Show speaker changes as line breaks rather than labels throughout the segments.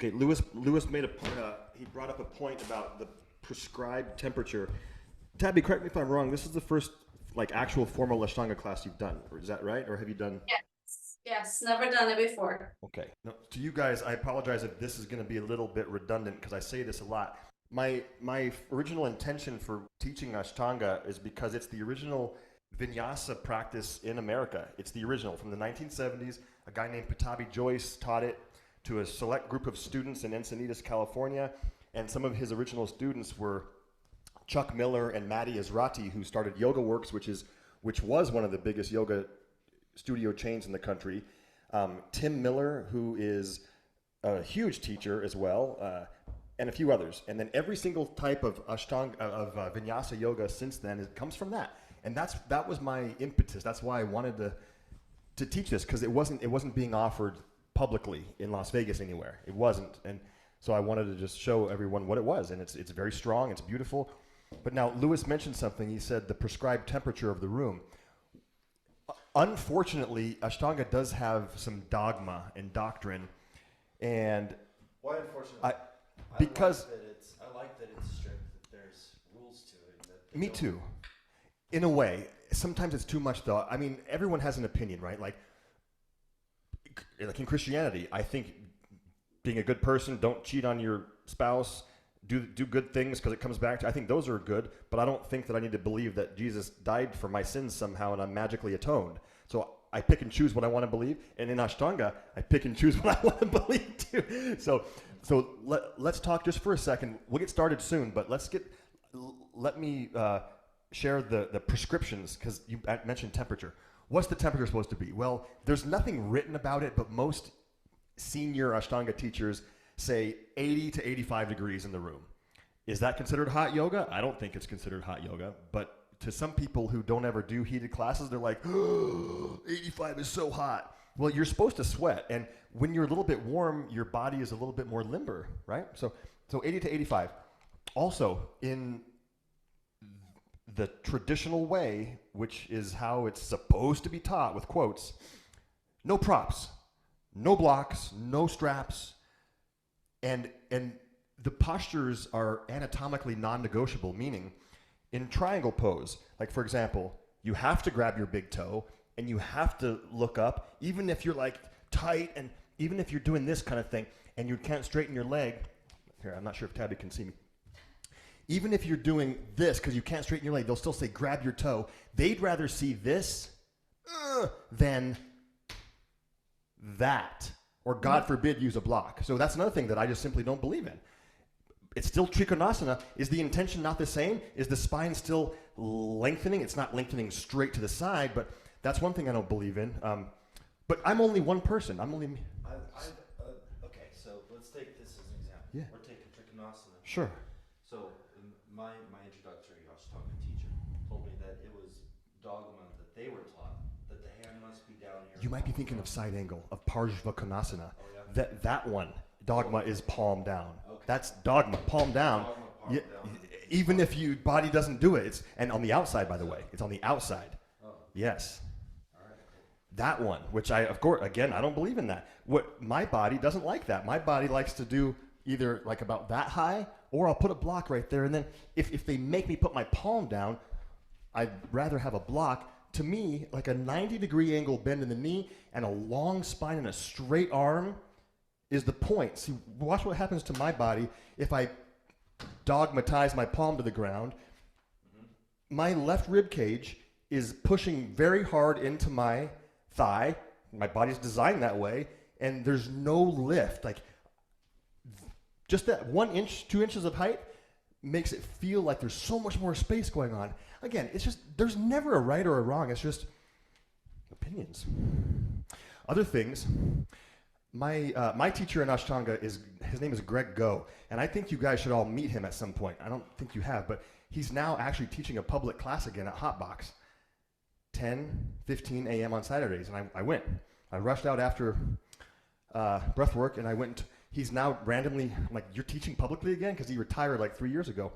Okay, Lewis made he brought up a point about the prescribed temperature. Tabby, correct me if I'm wrong. This is the first like actual formal Ashtanga class you've done, or is that right? Or have you done?
Yes, never done it before.
Okay. No, to you guys, I apologize if this is going to be a little bit redundant because I say this a lot. My original intention for teaching Ashtanga is because it's the original vinyasa practice in America. It's the original from the 1970s. A guy named Patabi Joyce taught it to a select group of students in Encinitas, California, and some of his original students were Chuck Miller and Maddie Ezrati, who started Yoga Works, which was one of the biggest yoga studio chains in the country. Tim Miller, who is a huge teacher as well, and a few others. And then every single type of Ashtanga Vinyasa yoga since then comes from that. And that was my impetus. That's why I wanted to teach this, because it wasn't being offered publicly in Las Vegas anywhere. It wasn't, and so I wanted to just show everyone what it was. And it's very strong. It's beautiful. But now Lewis mentioned something. He said the prescribed temperature of the room. Unfortunately, Ashtanga does have some dogma and doctrine, and
why unfortunately?
Because
I like that it's strict. That there's rules to it. That
me too. In a way, sometimes it's too much though. I mean, everyone has an opinion, right? Like in Christianity, I think being a good person, don't cheat on your spouse, do good things because it comes back to. I think those are good, but I don't think that I need to believe that Jesus died for my sins somehow and I'm magically atoned. So I pick and choose what I want to believe, and in Ashtanga, I pick and choose what I want to believe too. So let's talk just for a second. We'll get started soon, but let me share the prescriptions, because you mentioned temperature. What's the temperature supposed to be? Well, there's nothing written about it, but most senior Ashtanga teachers say 80 to 85 degrees in the room. Is that considered hot yoga? I don't think it's considered hot yoga, but to some people who don't ever do heated classes, they're like, oh, 85 is so hot. Well, you're supposed to sweat, and when you're a little bit warm, your body is a little bit more limber, right? So 80 to 85. Also, in the traditional way, which is how it's supposed to be taught with quotes, no props, no blocks, no straps, and the postures are anatomically non-negotiable, meaning in triangle pose, like for example, you have to grab your big toe and you have to look up, even if you're like tight and even if you're doing this kind of thing and you can't straighten your leg. Here, I'm not sure if Tabby can see me. Even if you're doing this because you can't straighten your leg, they'll still say grab your toe. They'd rather see this than that, or God forbid use a block. So that's another thing that I just simply don't believe in. It's still Trikonasana. Is the intention not the same? Is the spine still lengthening? It's not lengthening straight to the side, but that's one thing I don't believe in. But I'm only one person. I'm only me.
Okay, so let's take this as an example.
Yeah.
We're taking Trikonasana.
Sure.
So my introductory Ashtanga teacher told me that it was dogma that they were taught that the hand must be down here.
You might be thinking of side angle, of Parshva Konasana.
Oh, yeah?
That one, dogma is palm down.
Okay.
That's dogma, palm down.
Dogma, palm down.
Even if your body doesn't do it. And on the outside, by the way. It's on the outside.
Oh.
Yes.
All right. Cool.
That one, which of course, again, I don't believe in that. My body doesn't like that. My body likes to do either like about that high, or I'll put a block right there. And then if they make me put my palm down, I'd rather have a block. To me, like a 90-degree angle bend in the knee and a long spine and a straight arm is the point. See, watch what happens to my body if I dogmatize my palm to the ground. Mm-hmm. My left rib cage is pushing very hard into my thigh. My body's designed that way, and there's no lift. Like just that 1 inch, 2 inches of height makes it feel like there's so much more space going on. Again, it's just, there's never a right or a wrong. It's just opinions. Other things, my teacher in Ashtanga his name is Greg Go, and I think you guys should all meet him at some point. I don't think you have, but he's now actually teaching a public class again at Hotbox, 10:15 a.m. on Saturdays, and I went. I rushed out after breath work, and I went. He's now randomly, like, you're teaching publicly again? Because he retired like 3 years ago.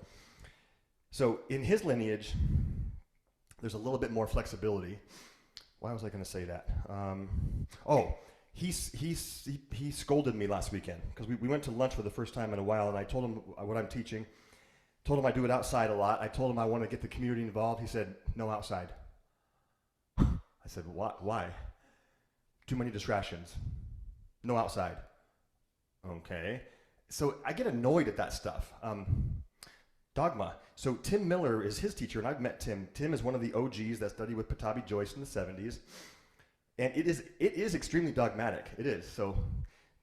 So in his lineage, there's a little bit more flexibility. Why was I going to say that? he scolded me last weekend because we went to lunch for the first time in a while, and I told him what I'm teaching. Told him I do it outside a lot. I told him I want to get the community involved. He said, no outside. I said, why? Too many distractions. No outside. Okay. So I get annoyed at that stuff. Dogma. So Tim Miller is his teacher, and I've met Tim. Tim is one of the OGs that studied with Patabi Joyce in the 70s. And it is extremely dogmatic. It is. So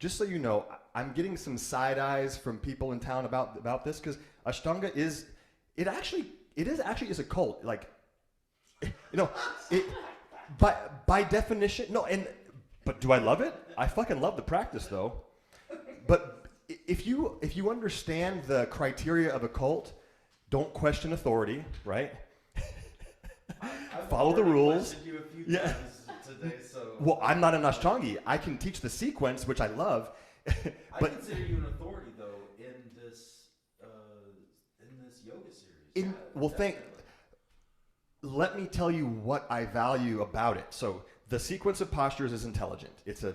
just so you know, I'm getting some side eyes from people in town about this, because Ashtanga is actually a cult. Like, you know, it by definition, no. But do I love it? I fucking love the practice, though. But if you understand the criteria of a cult, don't question authority, right? Follow the rules.
You a few
Yeah.
times today, so
Well, I'm not an Ashtangi. I can teach the sequence, which I love.
I
But
consider you an authority though in this yoga series.
let me tell you what I value about it. So the sequence of postures is intelligent. It's a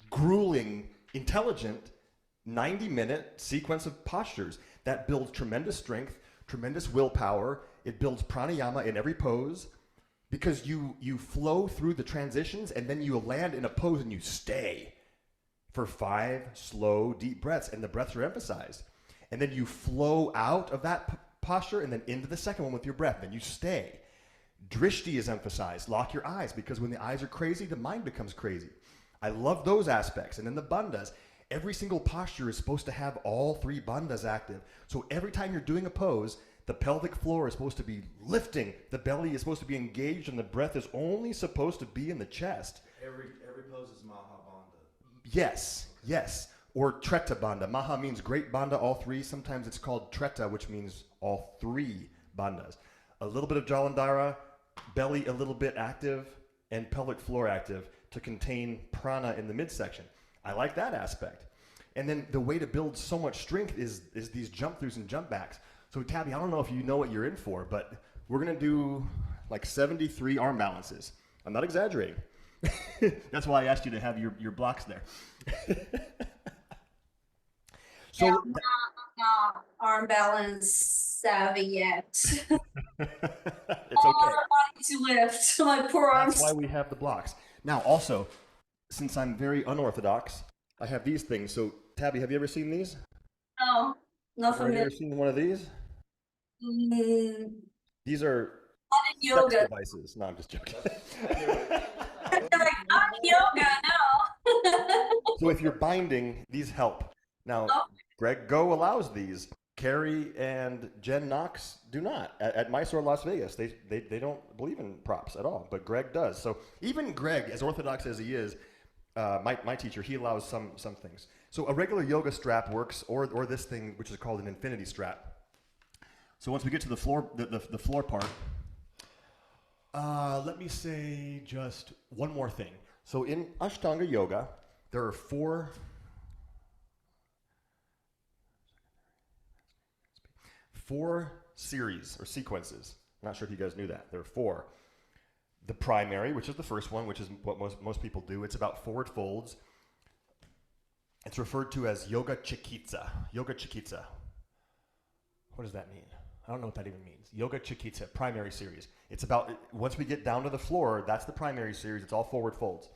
grueling, intelligent 90-minute sequence of postures that builds tremendous strength, tremendous willpower. It builds pranayama in every pose, because you flow through the transitions, and then you land in a pose and you stay for 5 slow, deep breaths, and the breaths are emphasized. And then you flow out of that posture and then into the second one with your breath. Then you stay. Drishti is emphasized. Lock your eyes, because when the eyes are crazy, the mind becomes crazy. I love those aspects. And then the bandhas. Every single posture is supposed to have all 3 bandhas active. So every time you're doing a pose, the pelvic floor is supposed to be lifting, the belly is supposed to be engaged, and the breath is only supposed to be in the chest.
Every pose is Mahabandha.
Yes, yes. Or Treta Bandha. Maha means great bandha, all 3. Sometimes it's called Treta, which means all 3 bandhas. A little bit of Jalandhara, belly a little bit active, and pelvic floor active to contain prana in the midsection. I like that aspect. And then the way to build so much strength is these jump throughs and jump backs. So Tabby, I don't know if you know what you're in for, but we're going to do like 73 arm balances. I'm not exaggerating. That's why I asked you to have your blocks there. So
Yeah, I'm not arm balance savvy yet.
it's
All
okay.
our body to lift, my poor arms.
That's why we have the blocks. Now, also, since I'm very unorthodox, I have these things. So Tabby, have you ever seen these?
No, not
Have you
familiar.
ever seen one of these?
Mm,
These are
not in
sex
yoga.
devices. No, I'm just joking.
They're like, not yoga, no.
So if you're binding, these help. Now,
Oh.
Greg Go allows these. Carrie and Jen Knox do not. At Mysore, Las Vegas, they don't believe in props at all, but Greg does. So even Greg, as orthodox as he is, my teacher, he allows some things. So a regular yoga strap works, or this thing, which is called an infinity strap. So once we get to the floor, the floor part, let me say just one more thing. So in Ashtanga Yoga, there are 4 series or sequences. I'm not sure if you guys knew that. There are 4. The primary, which is the first one, which is what most people do. It's about forward folds. It's referred to as Yoga Chikitsa. Yoga Chikitsa. What does that mean? I don't know what that even means. Yoga Chikitsa, primary series. It's about, once we get down to the floor, that's the primary series. It's all forward folds.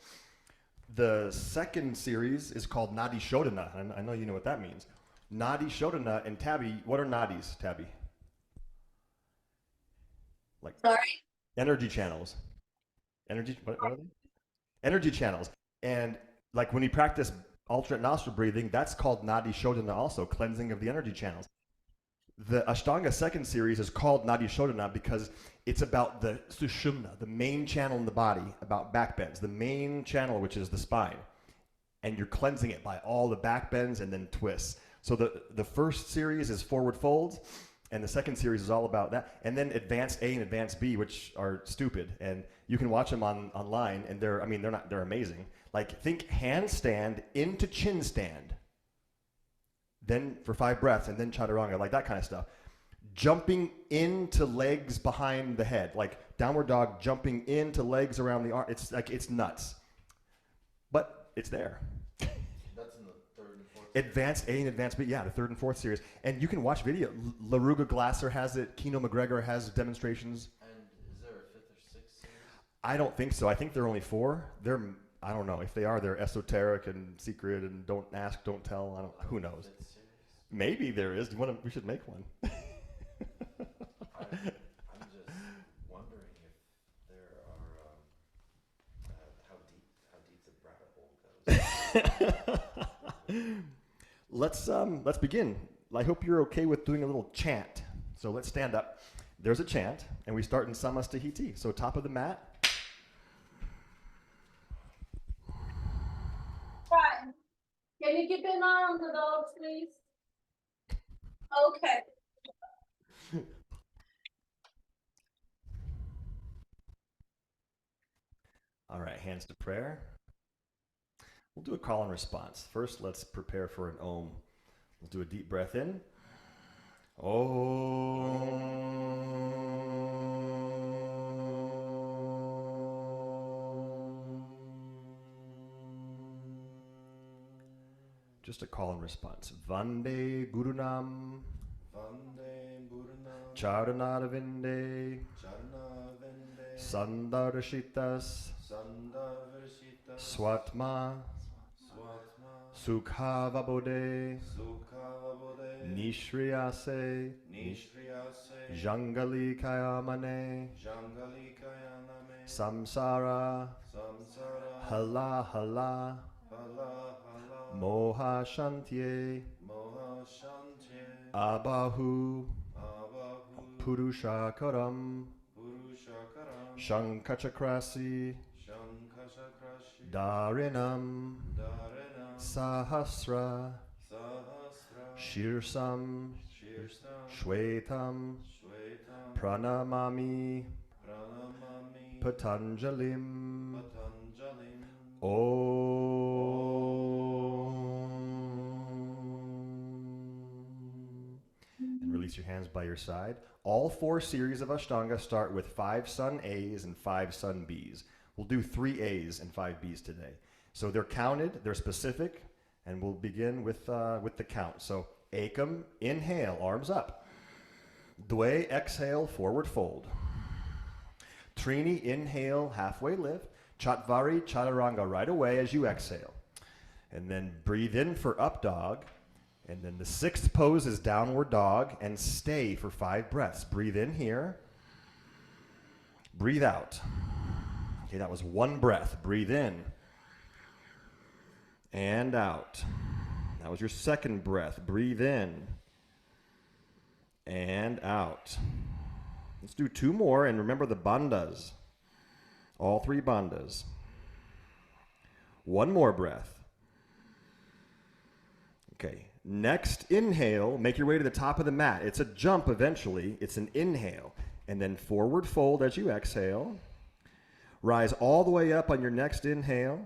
The second series is called Nadi Shodhana. And I know you know what that means. Nadi Shodhana and Tabby, what are nadis, Tabby? Like
Sorry?
energy channels. What are they? Energy channels. And like when you practice alternate nostril breathing, that's called Nadi Shodhana also, cleansing of the energy channels. The Ashtanga second series is called Nadi Shodhana because it's about the Sushumna, the main channel in the body, about back bends, the main channel, which is the spine. And you're cleansing it by all the back bends and then twists. So the first series is forward folds, and the second series is all about that. And then Advanced A and Advanced B, which are stupid, and you can watch them online, and they're amazing. Like, think handstand into chin stand, then for 5 breaths, and then chaturanga, like that kind of stuff. Jumping into legs behind the head, like downward dog, jumping into legs around the arm. It's nuts. But it's there.
That's in the third and fourth.
Advanced A and Advanced B, yeah, the 3rd and 4th series. And you can watch video. LaRuga Glasser has it. Keno McGregor has demonstrations.
And is there a 5th or 6th series?
I don't think so. I think there are only 4. I don't know. If they are, they're esoteric and secret and don't ask, don't tell. Who knows?
5th series?
Maybe there is. We should make one.
I'm just wondering if there are how deep the rabbit hole goes.
Let's begin. I hope you're okay with doing a little chant. So let's stand up. There's a chant, and we start in Samastahiti. So top of the mat.
Right. Can you keep an eye on the dogs, please? Okay.
All right, hands to prayer. We'll do a call and response. First, let's prepare for an Om. We'll do a deep breath in. Om. Just a call and response. Vande Gurunam.
Vande Buddhanam.
Charanadavinde.
Charna Vende.
Sandarshitas.
Sandavarshita.
Swatma.
Swatma.
Sukhavabode.
Sukhavode.
Nishriyase.
Nishriyase.
Jangali Kayamane.
Jangali Kayaname.
Samsara.
Samsara.
Hala Hala.
Hala Hala.
Moha Shantye.
Moha Shantye.
Abahu.
Abahu.
Purushakaram.
Purushakaram.
Shankachakrasi.
Shankashakrashi.
Darinam.
Dharanam.
Sahasra.
Sahasra.
Shirsam.
Shirstam.
Shwetam.
Shwetam.
Pranamami.
Pranamami.
Patanjalim.
Patanjalim.
And release your hands by your side. All 4 series of Ashtanga start with 5 Sun A's and 5 Sun B's. We'll do 3 A's and 5 B's today. So they're counted, they're specific, and we'll begin with the count. So Ekam, inhale, arms up. Dwe, exhale, forward fold. Trini, inhale, halfway lift. Chatvari, chaturanga right away as you exhale. And then breathe in for up dog. And then the 6th pose is downward dog, and stay for 5 breaths. Breathe in here. Breathe out. Okay, that was 1 breath. Breathe in. And out. That was your 2nd breath. Breathe in. And out. Let's do 2 more, and remember the bandhas. All 3 bandhas. 1 more breath. Okay. Next, inhale, make your way to the top of the mat. It's a jump eventually. It's an inhale. And then forward fold as you exhale. Rise all the way up on your next inhale.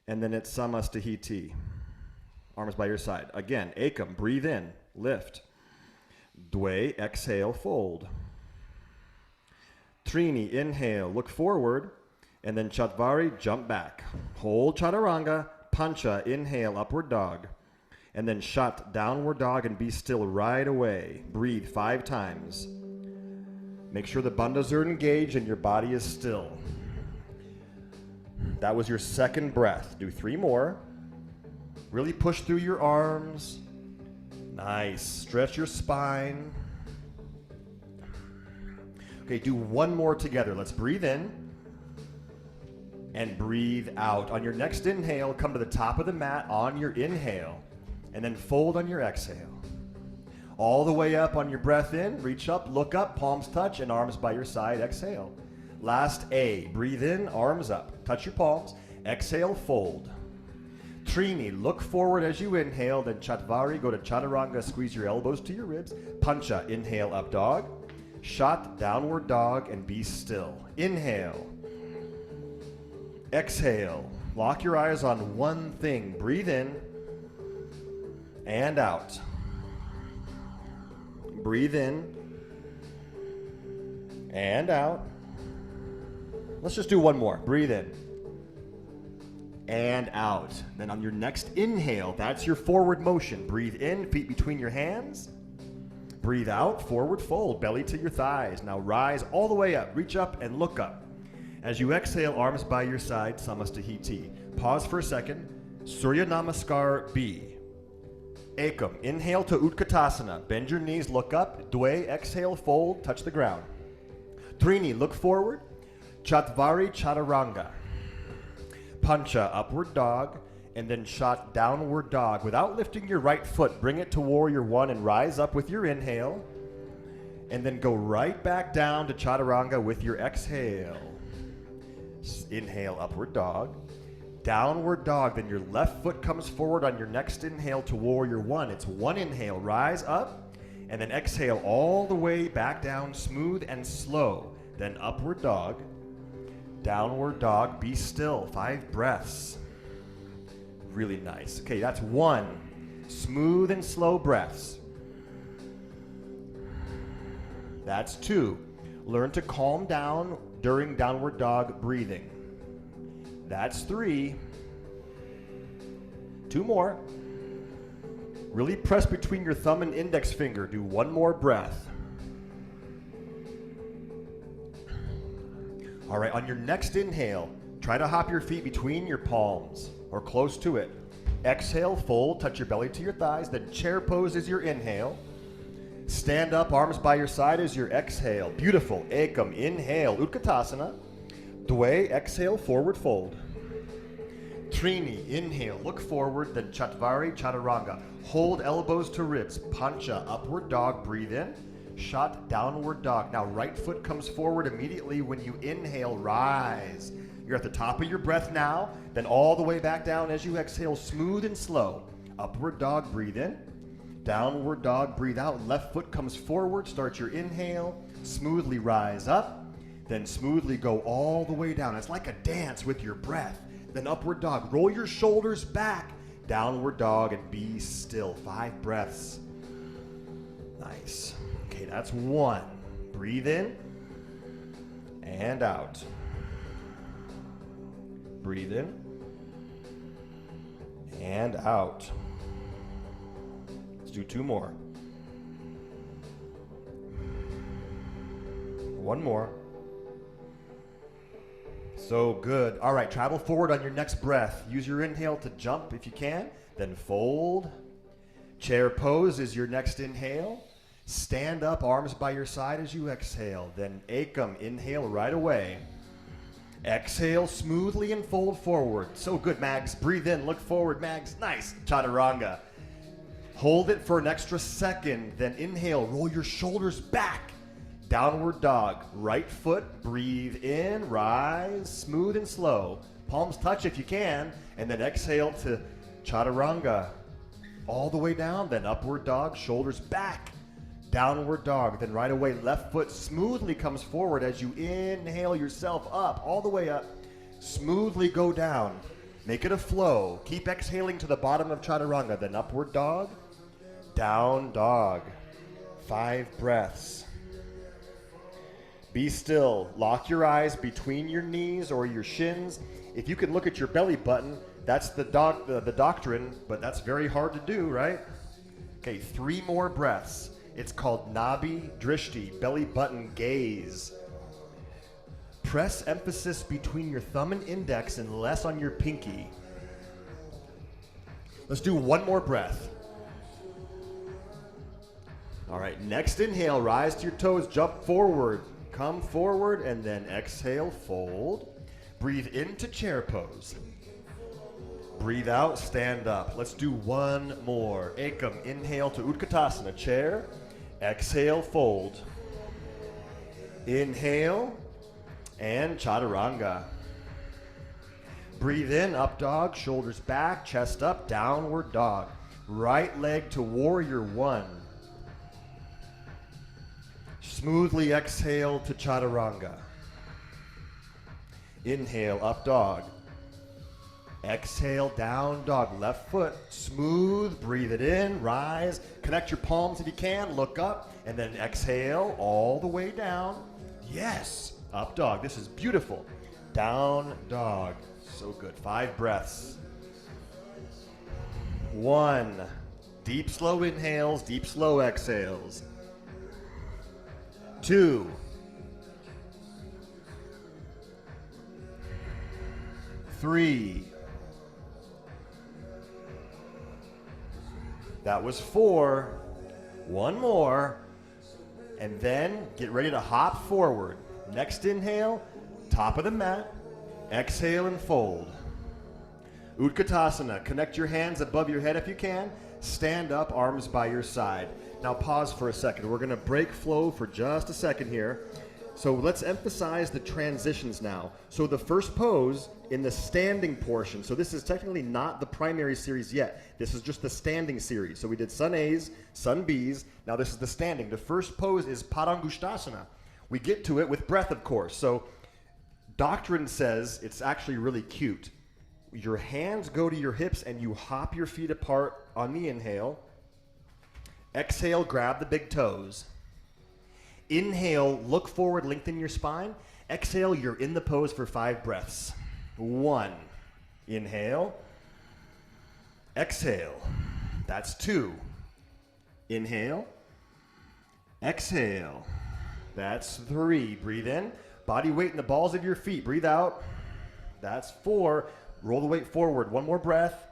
And then it's Samastahiti. Arms by your side. Again, Ekam, breathe in, lift. Dwe, exhale, fold. Trini, inhale, look forward. And then Chatvari, jump back. Hold Chaturanga, Pancha, inhale, upward dog. And then Shat, downward dog, and be still right away. Breathe 5 times. Make sure the bandhas are engaged and your body is still. That was your 2nd breath. Do 3 more. Really push through your arms. Nice. Stretch your spine. Okay, do 1 more together. Let's breathe in and breathe out. On your next inhale, come to the top of the mat on your inhale. And then fold on your exhale. All the way up on your breath in, reach up, look up, palms touch, and arms by your side, exhale. Last A, breathe in, arms up, touch your palms, exhale, fold. Trini, look forward as you inhale, then Chatvari, go to Chaturanga, squeeze your elbows to your ribs. Pancha, inhale, up dog. Shat, downward dog, and be still. Inhale. Exhale. Lock your eyes on one thing. Breathe in. And out. Breathe in. And out. Let's just do 1 more. Breathe in. and out. Then on your next inhale, that's your forward motion. Breathe in, feet between your hands. Breathe out, forward fold, belly to your thighs. Now rise all the way up, reach up and look up. As you exhale, arms by your side, Samastahiti. Pause for a second. Surya Namaskar B. Ekam, inhale to Utkatasana. Bend your knees, look up. Dwe, exhale, fold, touch the ground. Trini, look forward. Chatvari Chaturanga. Pancha, upward dog, and then shot downward dog. Without lifting your right foot, bring it to warrior one and rise up with your inhale. And then go right back down to Chaturanga with your exhale. Inhale, upward dog. Downward dog, then your left foot comes forward on your next inhale to warrior one. It's one inhale, rise up, and then exhale all the way back down, smooth and slow. Then upward dog. Downward dog, be still, 5 breaths. Really nice. Okay, that's 1. Smooth and slow breaths. That's 2. Learn to calm down during downward dog breathing. That's 3. 2 more. Really press between your thumb and index finger. Do 1 more breath. All right, on your next inhale, try to hop your feet between your palms or close to it. Exhale, fold, touch your belly to your thighs, then chair pose is your inhale. Stand up, arms by your side as your exhale. Beautiful. Ekam, inhale, Utkatasana. Dwe, exhale, forward fold. Trini, inhale, look forward, then Chatvari Chaturanga. Hold elbows to ribs. Pancha, upward dog, breathe in. Shot, downward dog. Now right foot comes forward immediately when you inhale, rise. You're at the top of your breath now, then all the way back down as you exhale, smooth and slow. Upward dog, breathe in. Downward dog, breathe out. Left foot comes forward, start your inhale, smoothly rise up, then smoothly go all the way down. It's like a dance with your breath. Then upward dog, roll your shoulders back. Downward dog and be still, 5 breaths. Nice. Okay, that's 1. Breathe in and out. Breathe in and out. Let's do 2 more. 1 more. So good. All right, travel forward on your next breath. Use your inhale to jump if you can, then fold. Chair pose is your next inhale. Stand up, arms by your side as you exhale. Then Ekam, inhale right away. Exhale smoothly and fold forward. So good, Mags. Breathe in, look forward, Mags. Nice. Chaturanga. Hold it for an extra second. Then inhale, roll your shoulders back. Downward dog. Right foot, breathe in, rise, smooth and slow. Palms touch if you can. And then exhale to Chaturanga. All the way down, then upward dog, shoulders back. Downward dog, then right away left foot smoothly comes forward as you inhale yourself up, all the way up. Smoothly go down. Make it a flow. Keep exhaling to the bottom of Chaturanga, then upward dog, down dog. 5 breaths. Be still. Lock your eyes between your knees or your shins. If you can look at your belly button, that's the doctrine, but that's very hard to do, right? Okay, 3 more breaths. It's called Nabi Drishti, belly button gaze. Press emphasis between your thumb and index and less on your pinky. Let's do 1 more breath. All right, next inhale, rise to your toes, jump forward. Come forward and then exhale, fold. Breathe into chair pose. Breathe out, stand up. Let's do 1 more. Ekam, inhale to Utkatasana, chair. Exhale, fold. Inhale and Chaturanga. Breathe in, up dog, shoulders back, chest up, downward dog. Right leg to warrior one. Smoothly exhale to Chaturanga. Inhale, up dog. Exhale, down dog. Left foot, smooth, breathe it in, rise. Connect your palms if you can, look up, and then exhale all the way down. Yes. Up dog. This is beautiful. Down dog. So good. 5 breaths. 1. Deep, slow inhales, deep, slow exhales. 2. 3. That was 4. 1 more. And then get ready to hop forward. Next inhale, top of the mat. Exhale and fold. Utkatasana. Connect your hands above your head if you can. Stand up, arms by your side. Now pause for a second. We're going to break flow for just a second here. So let's emphasize the transitions now. So the first pose in the standing portion. So this is technically not the primary series yet. This is just the standing series. So we did sun A's, sun B's. Now this is the standing. The first pose is Padangushtasana. We get to it with breath, of course. So doctrine says it's actually really cute. Your hands go to your hips and you hop your feet apart on the inhale. Exhale, grab the big toes. Inhale, look forward, lengthen your spine. Exhale, you're in the pose for 5 breaths. 1. Inhale. Exhale. That's 2. Inhale. Exhale. That's 3. Breathe in. Body weight in the balls of your feet. Breathe out. That's 4. Roll the weight forward. 1 more breath.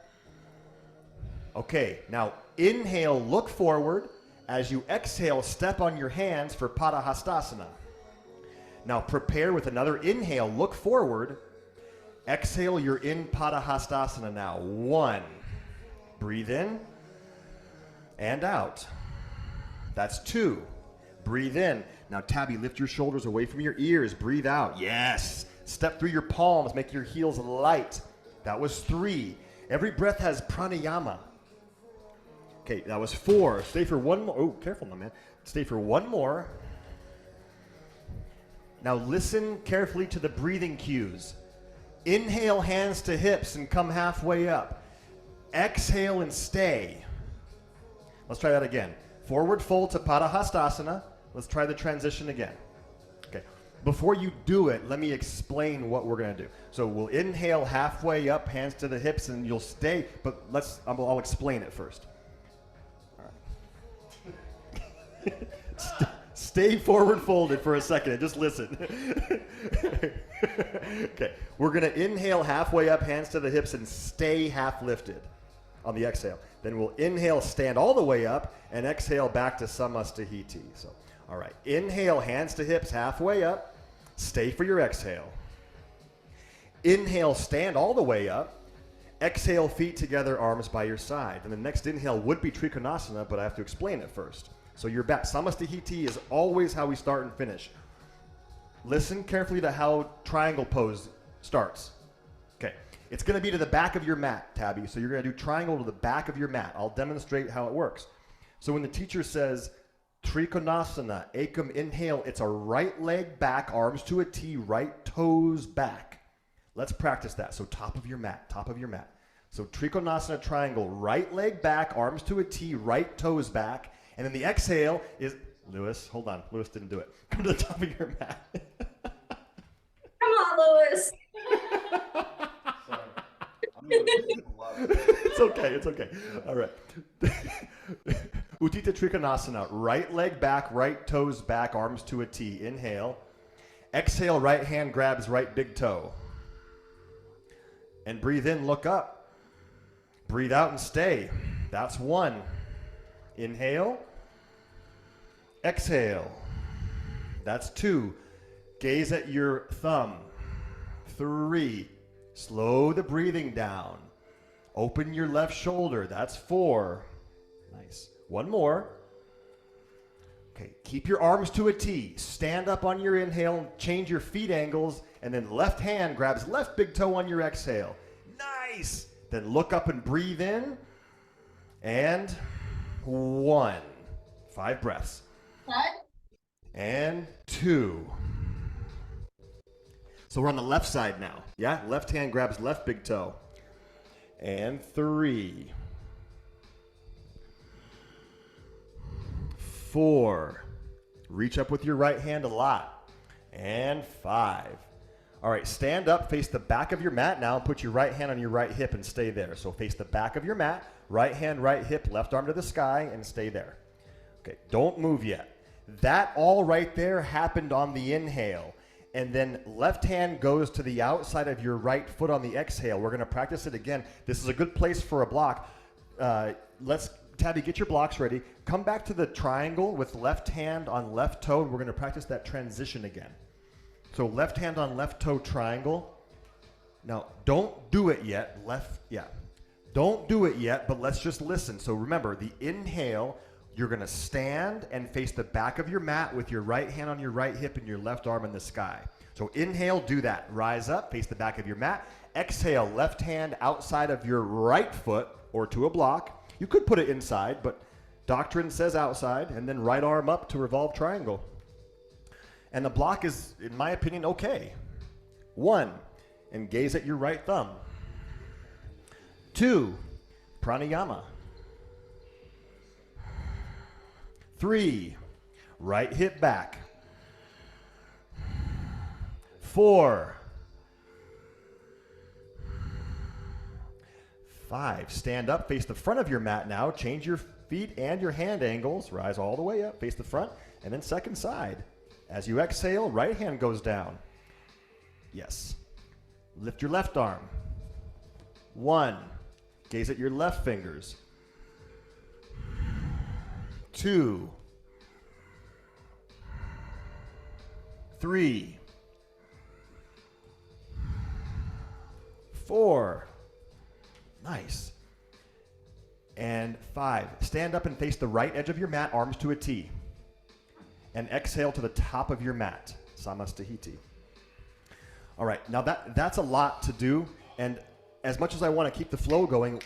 Okay, now inhale, look forward. As you exhale, step on your hands for Padahastasana. Now prepare with another inhale, look forward. Exhale, you're in Padahastasana now. 1. Breathe in and out. That's 2. Breathe in. Now Tabby, lift your shoulders away from your ears. Breathe out. Yes. Step through your palms, make your heels light. That was 3. Every breath has pranayama. Okay, that was 4. Stay for 1 more. Oh, careful, my man. Stay for 1 more. Now listen carefully to the breathing cues. Inhale, hands to hips and come halfway up. Exhale and stay. Let's try that again. Forward fold to Padahastasana. Let's try the transition again. Okay. Before you do it, let me explain what we're going to do. So we'll inhale halfway up, hands to the hips, and you'll stay. But I'll explain it first. Stay forward folded for a second and just listen. Okay, we're going to inhale halfway up, hands to the hips, and stay half lifted on the exhale. Then we'll inhale, stand all the way up, and exhale back to Samastahiti. So, all right, inhale, hands to hips, halfway up. Stay for your exhale. Inhale, stand all the way up. Exhale, feet together, arms by your side. And the next inhale would be Trikonasana, but I have to explain it first. So you're back. Samastahiti is always how we start and finish. Listen carefully to how triangle pose starts. Okay. It's going to be to the back of your mat, Tabby. So you're going to do triangle to the back of your mat. I'll demonstrate how it works. So when the teacher says Trikonasana, Ekam, inhale, it's a right leg back, arms to a T, right toes back. Let's practice that. So top of your mat, top of your mat. So Trikonasana triangle, right leg back, arms to a T, right toes back. And then the exhale is, Lewis, hold on. Lewis didn't do it. Come to the top of your mat.
Come on, Lewis.
Sorry. I'm gonna love it.
It's okay. It's okay. All right. Uttita Trikonasana. Right leg back, right toes back, arms to a T. Inhale. Exhale, right hand grabs right big toe. And breathe in, look up. Breathe out and stay. That's 1. Inhale. Exhale. That's 2. Gaze at your thumb. 3. Slow the breathing down. Open your left shoulder. That's 4. Nice. 1 more. Okay, keep your arms to a T. Stand up on your inhale, change your feet angles, and then left hand grabs left big toe on your exhale. Nice. Then look up and breathe in. And 1. 5 breaths.
What?
And 2. So we're on the left side now. Yeah? Left hand grabs left big toe. And 3. 4. Reach up with your right hand a lot. and 5. All right, stand up, face the back of your mat now, and put your right hand on your right hip and stay there. So face the back of your mat, right hand, right hip, left arm to the sky, and stay there. Okay, don't move yet. That all right there happened on the inhale. And then left hand goes to the outside of your right foot on the exhale. We're going to practice it again. This is a good place for a block. Tabby, get your blocks ready. Come back to the triangle with left hand on left toe, and we're going to practice that transition again. So left hand on left toe triangle. Now, don't do it yet. Don't do it yet, but let's just listen. So remember, the inhale, you're going to stand and face the back of your mat with your right hand on your right hip and your left arm in the sky. So inhale, do that. Rise up, face the back of your mat. Exhale, left hand outside of your right foot or to a block. You could put it inside, but doctrine says outside, and then right arm up to revolve triangle. And the block is, in my opinion, okay. 1, and gaze at your right thumb. 2, pranayama. 3, right hip back. 4, 5, stand up, face the front of your mat now. Change your feet and your hand angles. Rise all the way up, face the front, and then second side. As you exhale, right hand goes down. Yes. Lift your left arm. 1, gaze at your left fingers. 2, 3, 4. Nice. And 5. Stand up and face the right edge of your mat, arms to a T. And exhale to the top of your mat, Samastahiti. All right, now that's a lot to do, and as much as I want to keep the flow going,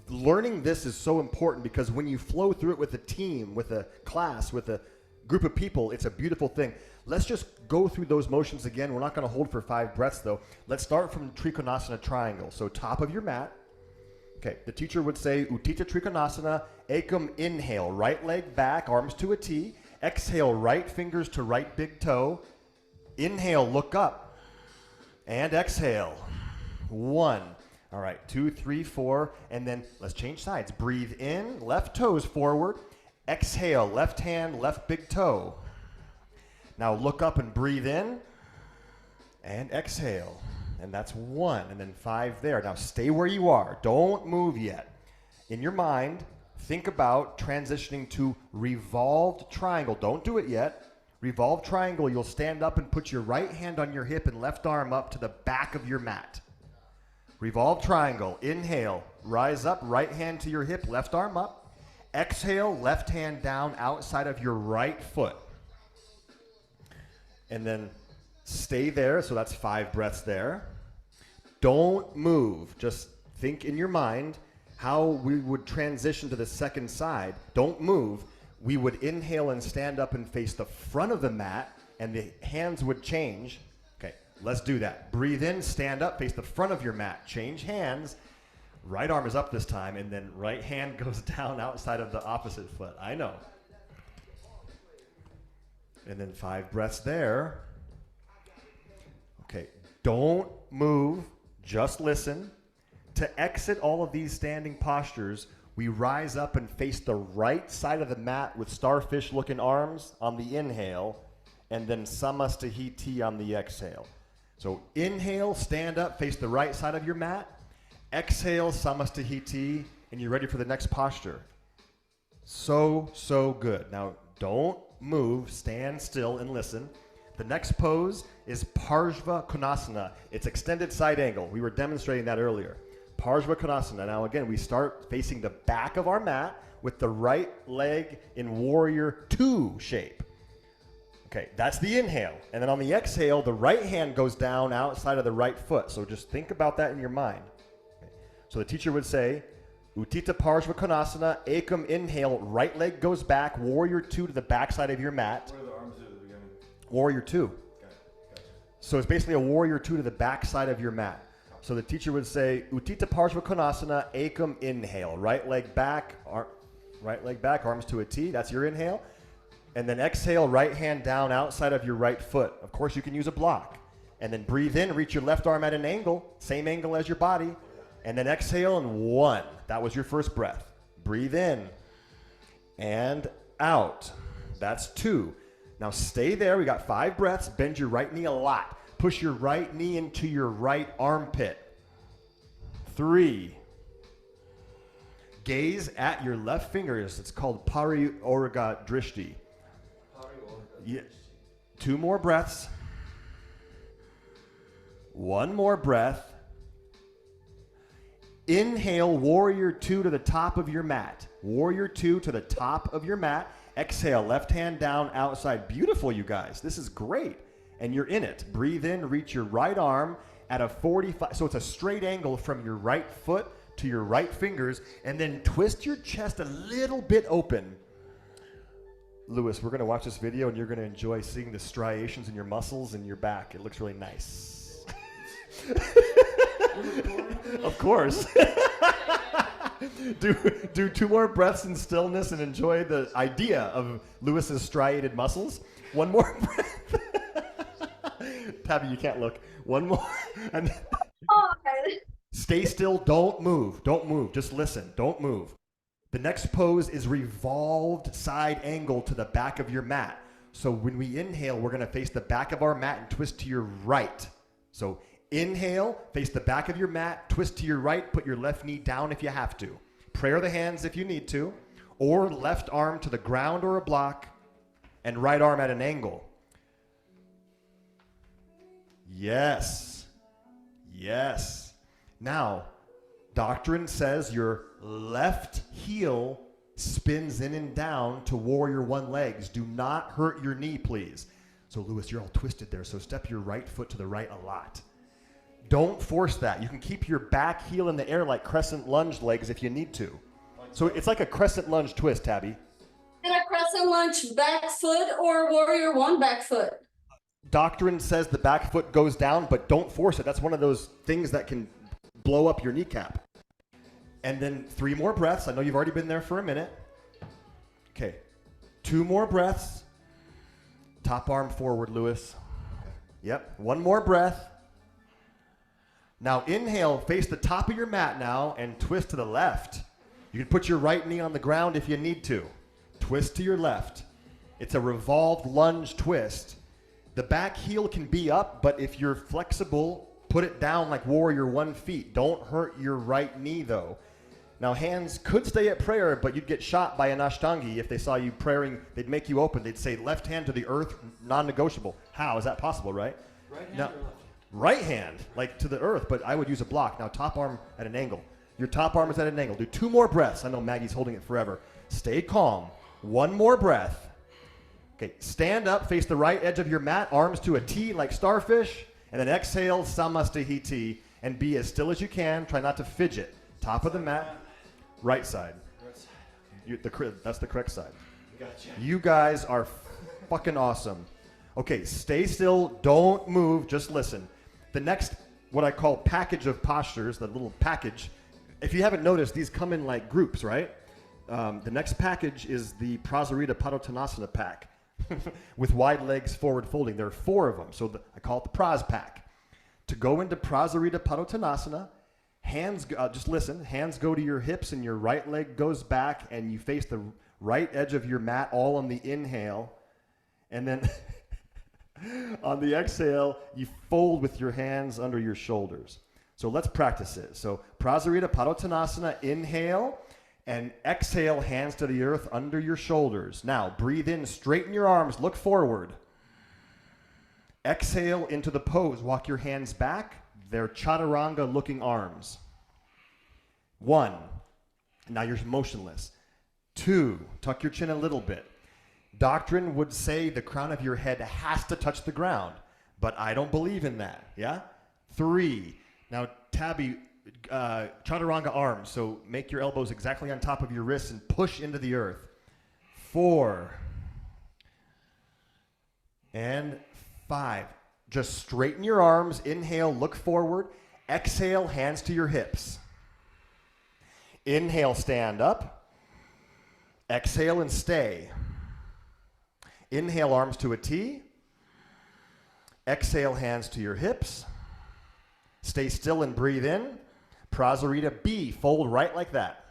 learning this is so important because when you flow through it with a team, with a class, with a group of people, it's a beautiful thing. Let's just go through those motions again. We're not going to hold for 5 breaths, though. Let's start from Trikonasana triangle. So top of your mat. Okay, the teacher would say, Uttita Trikonasana, Ekam, inhale, right leg back, arms to a T. Exhale, right fingers to right big toe. Inhale, look up. And exhale. 1. All right, 2, 3, 4. And then let's change sides. Breathe in, left toes forward. Exhale, left hand, left big toe. Now look up and breathe in. And exhale. And that's 1. And then 5 there. Now stay where you are. Don't move yet. In your mind, think about transitioning to revolved triangle. Don't do it yet. Revolved triangle, you'll stand up and put your right hand on your hip and left arm up to the back of your mat. Revolved triangle. Inhale, rise up, right hand to your hip, left arm up. Exhale, left hand down outside of your right foot. And then stay there, so that's 5 breaths there. Don't move. Just think in your mind how we would transition to the second side. Don't move. We would inhale and stand up and face the front of the mat, and the hands would change. Okay, let's do that. Breathe in, stand up, face the front of your mat. Change hands. Right arm is up this time, and then right hand goes down outside of the opposite foot. I know. And then 5 breaths there. Okay, don't move. Just listen. To exit all of these standing postures, we rise up and face the right side of the mat with starfish-looking arms on the inhale, and then Samastahiti on the exhale. So inhale, stand up, face the right side of your mat. Exhale, Samastahiti, and you're ready for the next posture. So good. Now, don't move. Stand still and listen. The next pose is Parshva Konasana. It's extended side angle. We were demonstrating that earlier. Parshva Konasana. Now again, we start facing the back of our mat with the right leg in warrior 2 shape. Okay, that's the inhale. And then on the exhale, the right hand goes down outside of the right foot. So just think about that in your mind. Okay. So the teacher would say, Uttita Parshva Konasana, Ekam, inhale, right leg goes back, warrior 2 to the back side of your mat.
What are the arms do at the beginning?
Warrior 2.
Gotcha.
So it's basically a warrior 2 to the back side of your mat. So the teacher would say, Uttita Parshva Konasana, Ekam, inhale. Right leg back, arms to a T. That's your inhale. And then exhale, right hand down outside of your right foot. Of course, you can use a block. And then breathe in, reach your left arm at an angle, same angle as your body. And then exhale, and 1. That was your first breath. Breathe in and out. That's 2. Now stay there. We got 5 breaths. Bend your right knee a lot. Push your right knee into your right armpit. 3. Gaze at your left fingers. It's called Pari Orga Drishti. Yeah. 2 more breaths. 1 more breath. Inhale, warrior 2 to the top of your mat. Warrior 2 to the top of your mat. Exhale, left hand down outside. Beautiful, you guys. This is great. And you're in it. Breathe in, reach your right arm at a 45. So it's a straight angle from your right foot to your right fingers. And then twist your chest a little bit open. Lewis, we're going to watch this video and you're going to enjoy seeing the striations in your muscles and your back. It looks really nice. Of course. do 2 more breaths in stillness and enjoy the idea of Lewis's striated muscles. 1 more breath. Tabby, you can't look. 1 more. And stay still. Don't move. Don't move. Just listen. Don't move. The next pose is revolved side angle to the back of your mat. So when we inhale, we're going to face the back of our mat and twist to your right. So inhale, face the back of your mat, twist to your right, put your left knee down if you have to. Prayer the hands if you need to, or left arm to the ground or a block, and right arm at an angle. Yes. Yes. Now, doctrine says your left heel spins in and down to warrior 1 legs. Do not hurt your knee, please. So, Lewis, you're all twisted there, so step your right foot to the right a lot. Don't force that. You can keep your back heel in the air like crescent lunge legs if you need to. So it's like a crescent lunge twist, Tabby.
And a crescent lunge back foot or warrior 1 back foot?
Doctrine says the back foot goes down, but don't force it. That's one of those things that can blow up your kneecap. And then 3 more breaths. I know you've already been there for a minute. Okay. 2 more breaths. Top arm forward, Lewis. Yep. 1 more breath. Now inhale, face the top of your mat now and twist to the left. You can put your right knee on the ground if you need to. Twist to your left. It's a revolved lunge twist. The back heel can be up, but if you're flexible, put it down like warrior 1 feet. Don't hurt your right knee though. Now hands could stay at prayer, but you'd get shot by an Ashtangi if they saw you praying. They'd make you open. They'd say left hand to the earth, non-negotiable. How? Is that possible, right?
Right hand
now,
or left hand?
Right hand, like to the earth, but I would use a block. Now top arm at an angle. Your top arm is at an angle. Do 2 more breaths. I know Maggie's holding it forever. Stay calm. 1 more breath. Okay, stand up, face the right edge of your mat, arms to a T like starfish, and then exhale, samastahiti, and be as still as you can. Try not to fidget. Top of the mat, right side.
Right side.
That's the correct side.
Gotcha.
You guys are fucking awesome. Okay, stay still, don't move, just listen. The next, what I call package of postures, the little package, if you haven't noticed, these come in like groups, right? The next package is the Prasarita Padottanasana pack with wide legs forward folding. There are 4 of them, so I call it the Pras pack. To go into Prasarita Padottanasana, hands, just listen, hands go to your hips and your right leg goes back and you face the right edge of your mat all on the inhale. And then on the exhale, you fold with your hands under your shoulders. So let's practice it. So Prasarita Padottanasana, inhale, and exhale, hands to the earth under your shoulders. Now, breathe in, straighten your arms, look forward. Exhale into the pose, walk your hands back. They're chaturanga looking arms. 1, now you're motionless. 2, tuck your chin a little bit. Doctrine would say the crown of your head has to touch the ground, but I don't believe in that, yeah? 3, now Tabby, chaturanga arms, so make your elbows exactly on top of your wrists and push into the earth. 4, and 5. Just straighten your arms, inhale, look forward, exhale, hands to your hips. Inhale, stand up. Exhale and stay. Inhale, arms to a T. Exhale, hands to your hips. Stay still and breathe in. Prasarita B, fold right like that.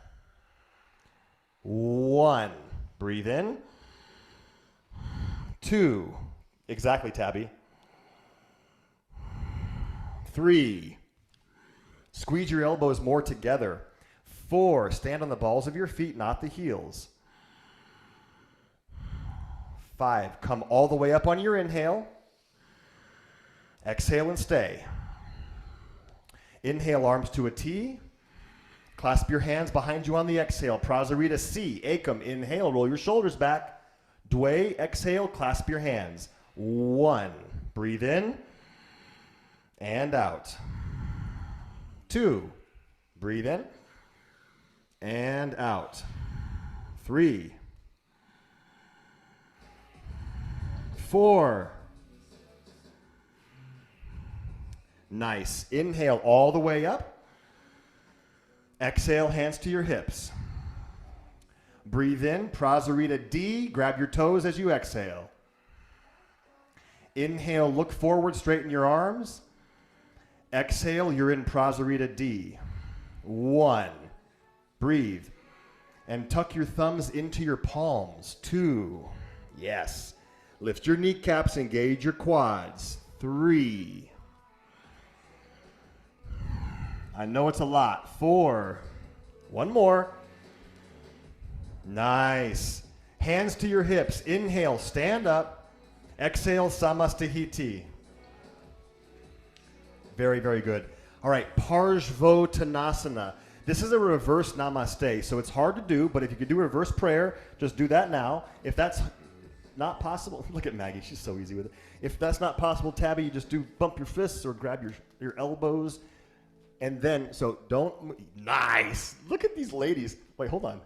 1, breathe in. 2, exactly, Tabby. 3, squeeze your elbows more together. 4, stand on the balls of your feet, not the heels. 5, come all the way up on your inhale. Exhale and stay. Inhale, arms to a T. Clasp your hands behind you on the exhale. Prasarita C. Ekam, inhale, roll your shoulders back. Dwe, exhale, clasp your hands. 1, breathe in and out. 2, breathe in and out. 3, 4. Nice. Inhale all the way up. Exhale, hands to your hips. Breathe in, Prasarita D. Grab your toes as you exhale. Inhale, look forward, straighten your arms. Exhale, you're in Prasarita D. 1, breathe. And tuck your thumbs into your palms. 2, yes. Lift your kneecaps, engage your quads. 3, I know it's a lot. 4, one more. Nice. Hands to your hips. Inhale, stand up. Exhale, Samastahiti. Very, very good. All right, Parshvottanasana. This is a reverse namaste, so it's hard to do, but if you could do a reverse prayer, just do that now. If that's not possible, look at Maggie, she's so easy with it. If that's not possible, Tabby, you just do bump your fists or grab your elbows. And then, so don't, nice. Look at these ladies. Wait, hold on.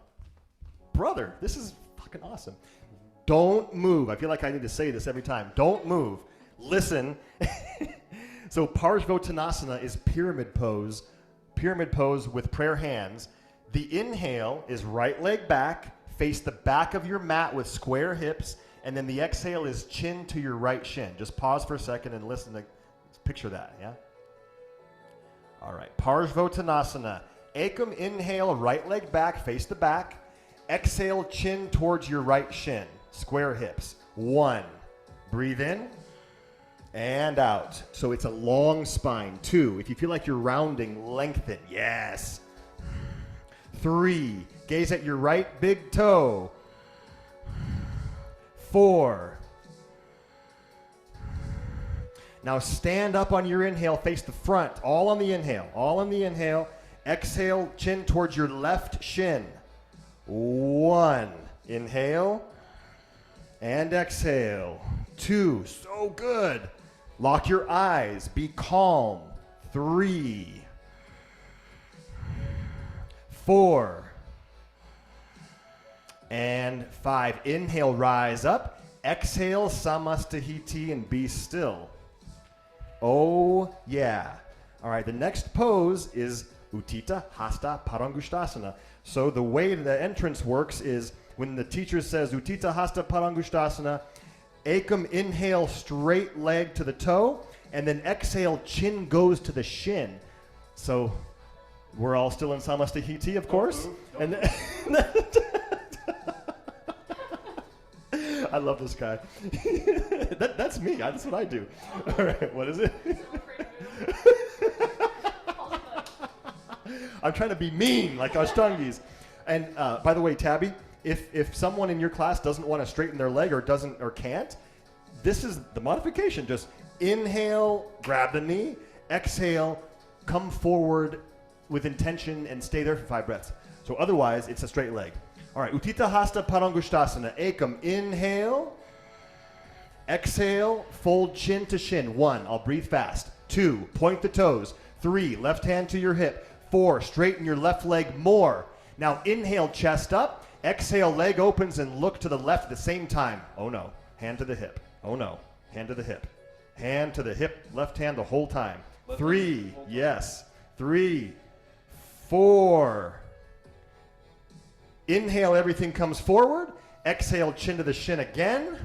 Brother, this is fucking awesome. Don't move. I feel like I need to say this every time. Don't move. Listen. So Parshvottanasana is pyramid pose with prayer hands. The inhale is right leg back, face the back of your mat with square hips, and then the exhale is chin to your right shin. Just pause for a second and listen to, picture that, yeah? All right, Parshvottanasana. Ekam, inhale, right leg back, face the back. Exhale, chin towards your right shin. Square hips. 1, breathe in and out. So it's a long spine. 2, if you feel like you're rounding, lengthen. Yes. 3, gaze at your right big toe. 4. Now stand up on your inhale, face the front, all on the inhale, all on the inhale. Exhale, chin towards your left shin. 1, inhale and exhale. 2, so good. Lock your eyes, be calm. 3, 4, and 5. Inhale, rise up. Exhale, Samastahiti, and be still. Oh, yeah. All right, the next pose is Uttita Hasta Parangushtasana. So the way the entrance works is when the teacher says Uttita Hasta Parangushtasana, Ekam, inhale, straight leg to the toe, and then exhale, chin goes to the shin. So we're all still in Samastahiti, of course. And then I love this guy. That's me. That's what I do. All right, what is it? I'm trying to be mean like Ashtangis. And by the way, Tabby, if someone in your class doesn't want to straighten their leg or can't, this is the modification. Just inhale, grab the knee, exhale, come forward with intention and stay there for 5 breaths. So otherwise, it's a straight leg. All right, Uttita Hasta Parangushtasana. Ekam, inhale. Exhale, fold chin to shin. 1, I'll breathe fast. 2, point the toes. 3, left hand to your hip. 4, straighten your left leg more. Now inhale, chest up. Exhale, leg opens and look to the left at the same time. Oh no, hand to the hip. Oh no, hand to the hip. Hand to the hip, left hand the whole time. 3, yes. 3, 4. Inhale, everything comes forward. Exhale, chin to the shin again.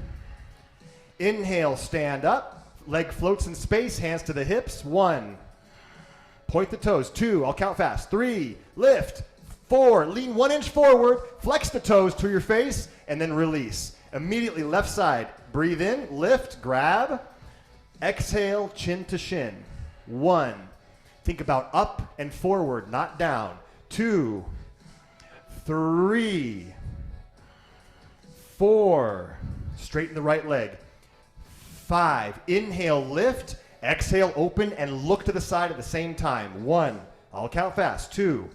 Inhale, stand up. Leg floats in space, hands to the hips. 1. Point the toes. 2, I'll count fast. 3, lift. 4, lean 1 inch forward. Flex the toes to your face, and then release. Immediately left side. Breathe in, lift, grab. Exhale, chin to shin. 1. Think about up and forward, not down. 2, 3, 4. Straighten the right leg. 5. Inhale, lift. Exhale, open and look to the side at the same time. 1. I'll count fast. 2,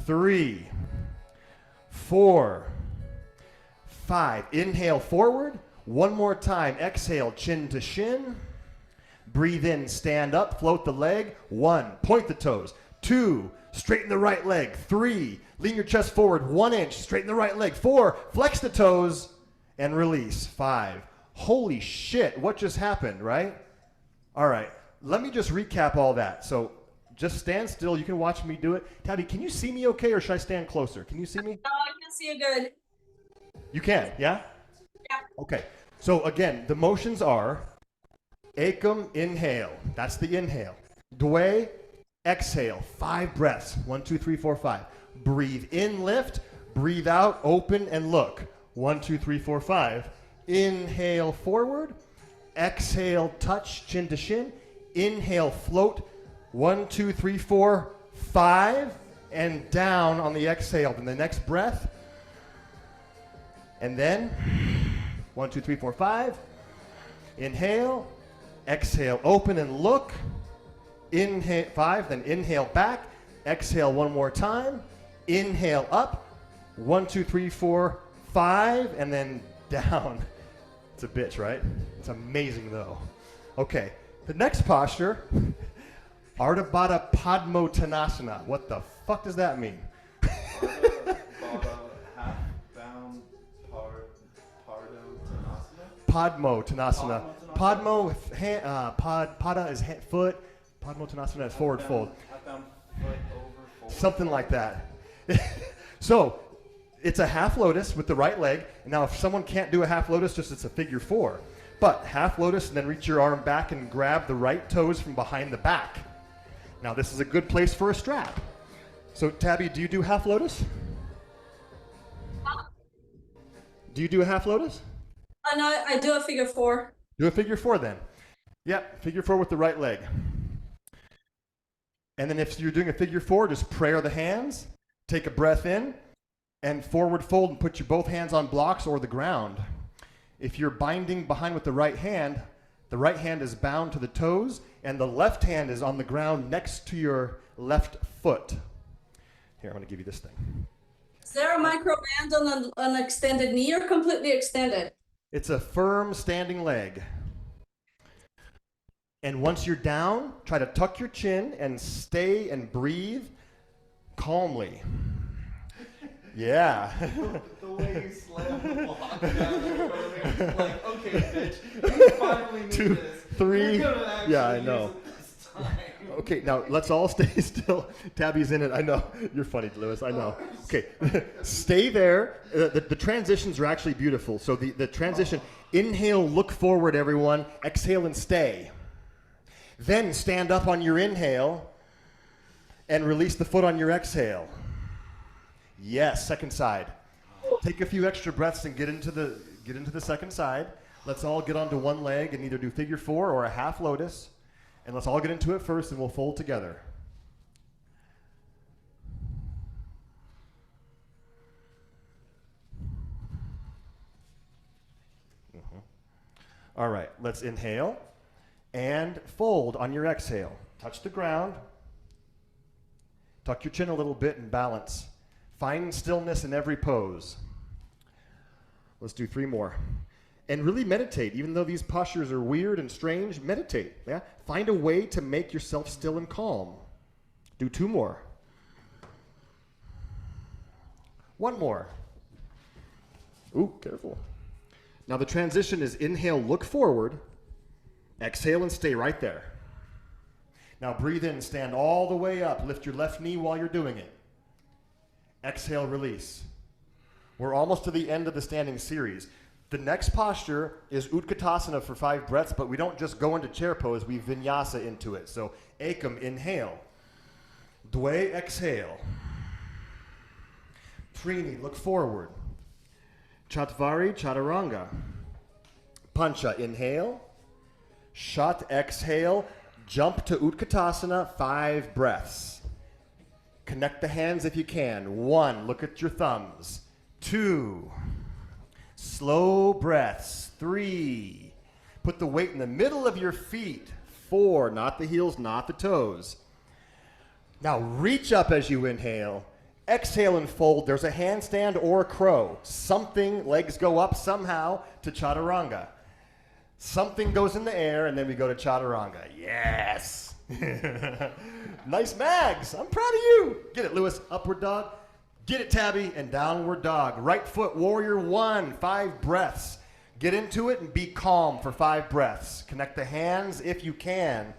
3, 4, 5. Inhale, forward. 1 more time. Exhale, chin to shin. Breathe in, stand up, float the leg. 1, point the toes. 2, straighten the right leg. 3, lean your chest forward 1 inch, straighten the right leg. 4, flex the toes and release. 5. Holy shit, what just happened, right? All right, let me just recap all that. So just stand still. You can watch me do it. Tabby, can you see me okay, or should I stand closer? Can you see me?
No, I can see you good.
You can, yeah?
Yeah.
Okay, so again, the motions are Ekam, inhale. That's the inhale. Dway, exhale. 5 breaths. 1, 2, 3, 4, 5. Breathe in, lift. Breathe out, open, and look. 1, 2, 3, 4, 5. Inhale, forward. Exhale, touch, chin to shin. Inhale, float. 1, 2, 3, 4, 5. And down on the exhale. Then the next breath. And then 1, 2, 3, 4, 5. Inhale. Exhale, open and look. Inhale, 5, then inhale back. Exhale 1 more time. Inhale up. 1, 2, 3, 4, 5, and then down. It's a bitch, right? It's amazing though. Okay, the next posture, Ardha Baddha Padmottanasana. What the fuck does that mean?
Ardha Baddha half-bound
Padmottanasana. Padmo with hand, pada is foot. Padmottanasana is forward fold.
Half-bound foot over fold.
Something like that. So it's a half lotus with the right leg. Now, if someone can't do a half lotus, just it's a figure 4. But half lotus, and then reach your arm back and grab the right toes from behind the back. Now, this is a good place for a strap. So, Tabby, do you do half lotus? Do you do a half lotus?
No, I do a figure 4.
Do a figure 4 then. Yep, figure 4 with the right leg. And then if you're doing a figure 4, just prayer the hands, take a breath in, and forward fold and put your both hands on blocks or the ground. If you're binding behind with the right hand is bound to the toes, and the left hand is on the ground next to your left foot. Here, I'm going to give you this thing.
Is there a micro band on an extended knee or completely extended?
It's a firm standing leg. And once you're down, try to tuck your chin and stay and breathe calmly. Yeah.
The way you slam the block down, like, okay, bitch, you finally need
2,
this.
3.
You're gonna actually
Yeah, I
use
know.
it this time.
Okay, now let's all stay still. Tabby's in it. I know. You're funny, Lewis. I know. Okay, stay there. The transitions are actually beautiful. So the transition, inhale, look forward, everyone. Exhale and stay. Then stand up on your inhale and release the foot on your exhale. Yes, second side. Take a few extra breaths and get into the second side. Let's all get onto one leg and either do figure 4 or a half lotus. And let's all get into it first and we'll fold together. All right, let's inhale and fold on your exhale. Touch the ground. Tuck your chin a little bit and balance. Find stillness in every pose. Let's do 3 more. And really meditate. Even though these postures are weird and strange, meditate. Yeah? Find a way to make yourself still and calm. Do 2 more. 1 more. Ooh, careful. Now the transition is inhale, look forward. Exhale and stay right there. Now breathe in, stand all the way up. Lift your left knee while you're doing it. Exhale, release. We're almost to the end of the standing series. The next posture is Utkatasana for 5 breaths, but we don't just go into chair pose, we vinyasa into it. So Ekam, inhale. Dwe, exhale. Trini, look forward. Chatvari, chaturanga. Pancha, inhale. Shat, exhale. Jump to Utkatasana, 5 breaths. Connect the hands if you can. 1, look at your thumbs. 2, slow breaths. 3, put the weight in the middle of your feet. 4, not the heels, not the toes. Now reach up as you inhale. Exhale and fold. There's a handstand or a crow. Something, legs go up somehow to chaturanga. Something goes in the air, and then we go to chaturanga. Yes! Nice mags. I'm proud of you. Get it, Lewis. Upward dog. Get it, Tabby. And downward dog. Right foot, warrior 1. 5 breaths. Get into it and be calm for 5 breaths. Connect the hands if you can.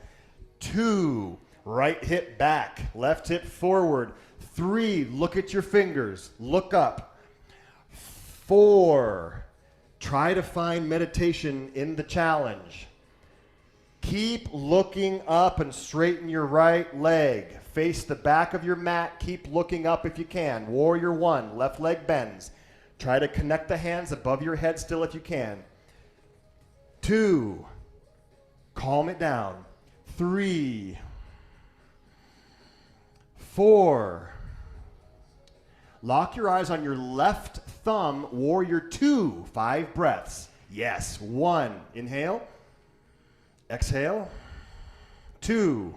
2, right hip back. Left hip forward. 3, look at your fingers. Look up. 4, try to find meditation in the challenge. Keep looking up and straighten your right leg. Face the back of your mat. Keep looking up if you can. Warrior 1, left leg bends. Try to connect the hands above your head still if you can. 2, calm it down. 3, 4, lock your eyes on your left thumb, warrior 2, 5 breaths. Yes, 1, inhale, exhale, 2,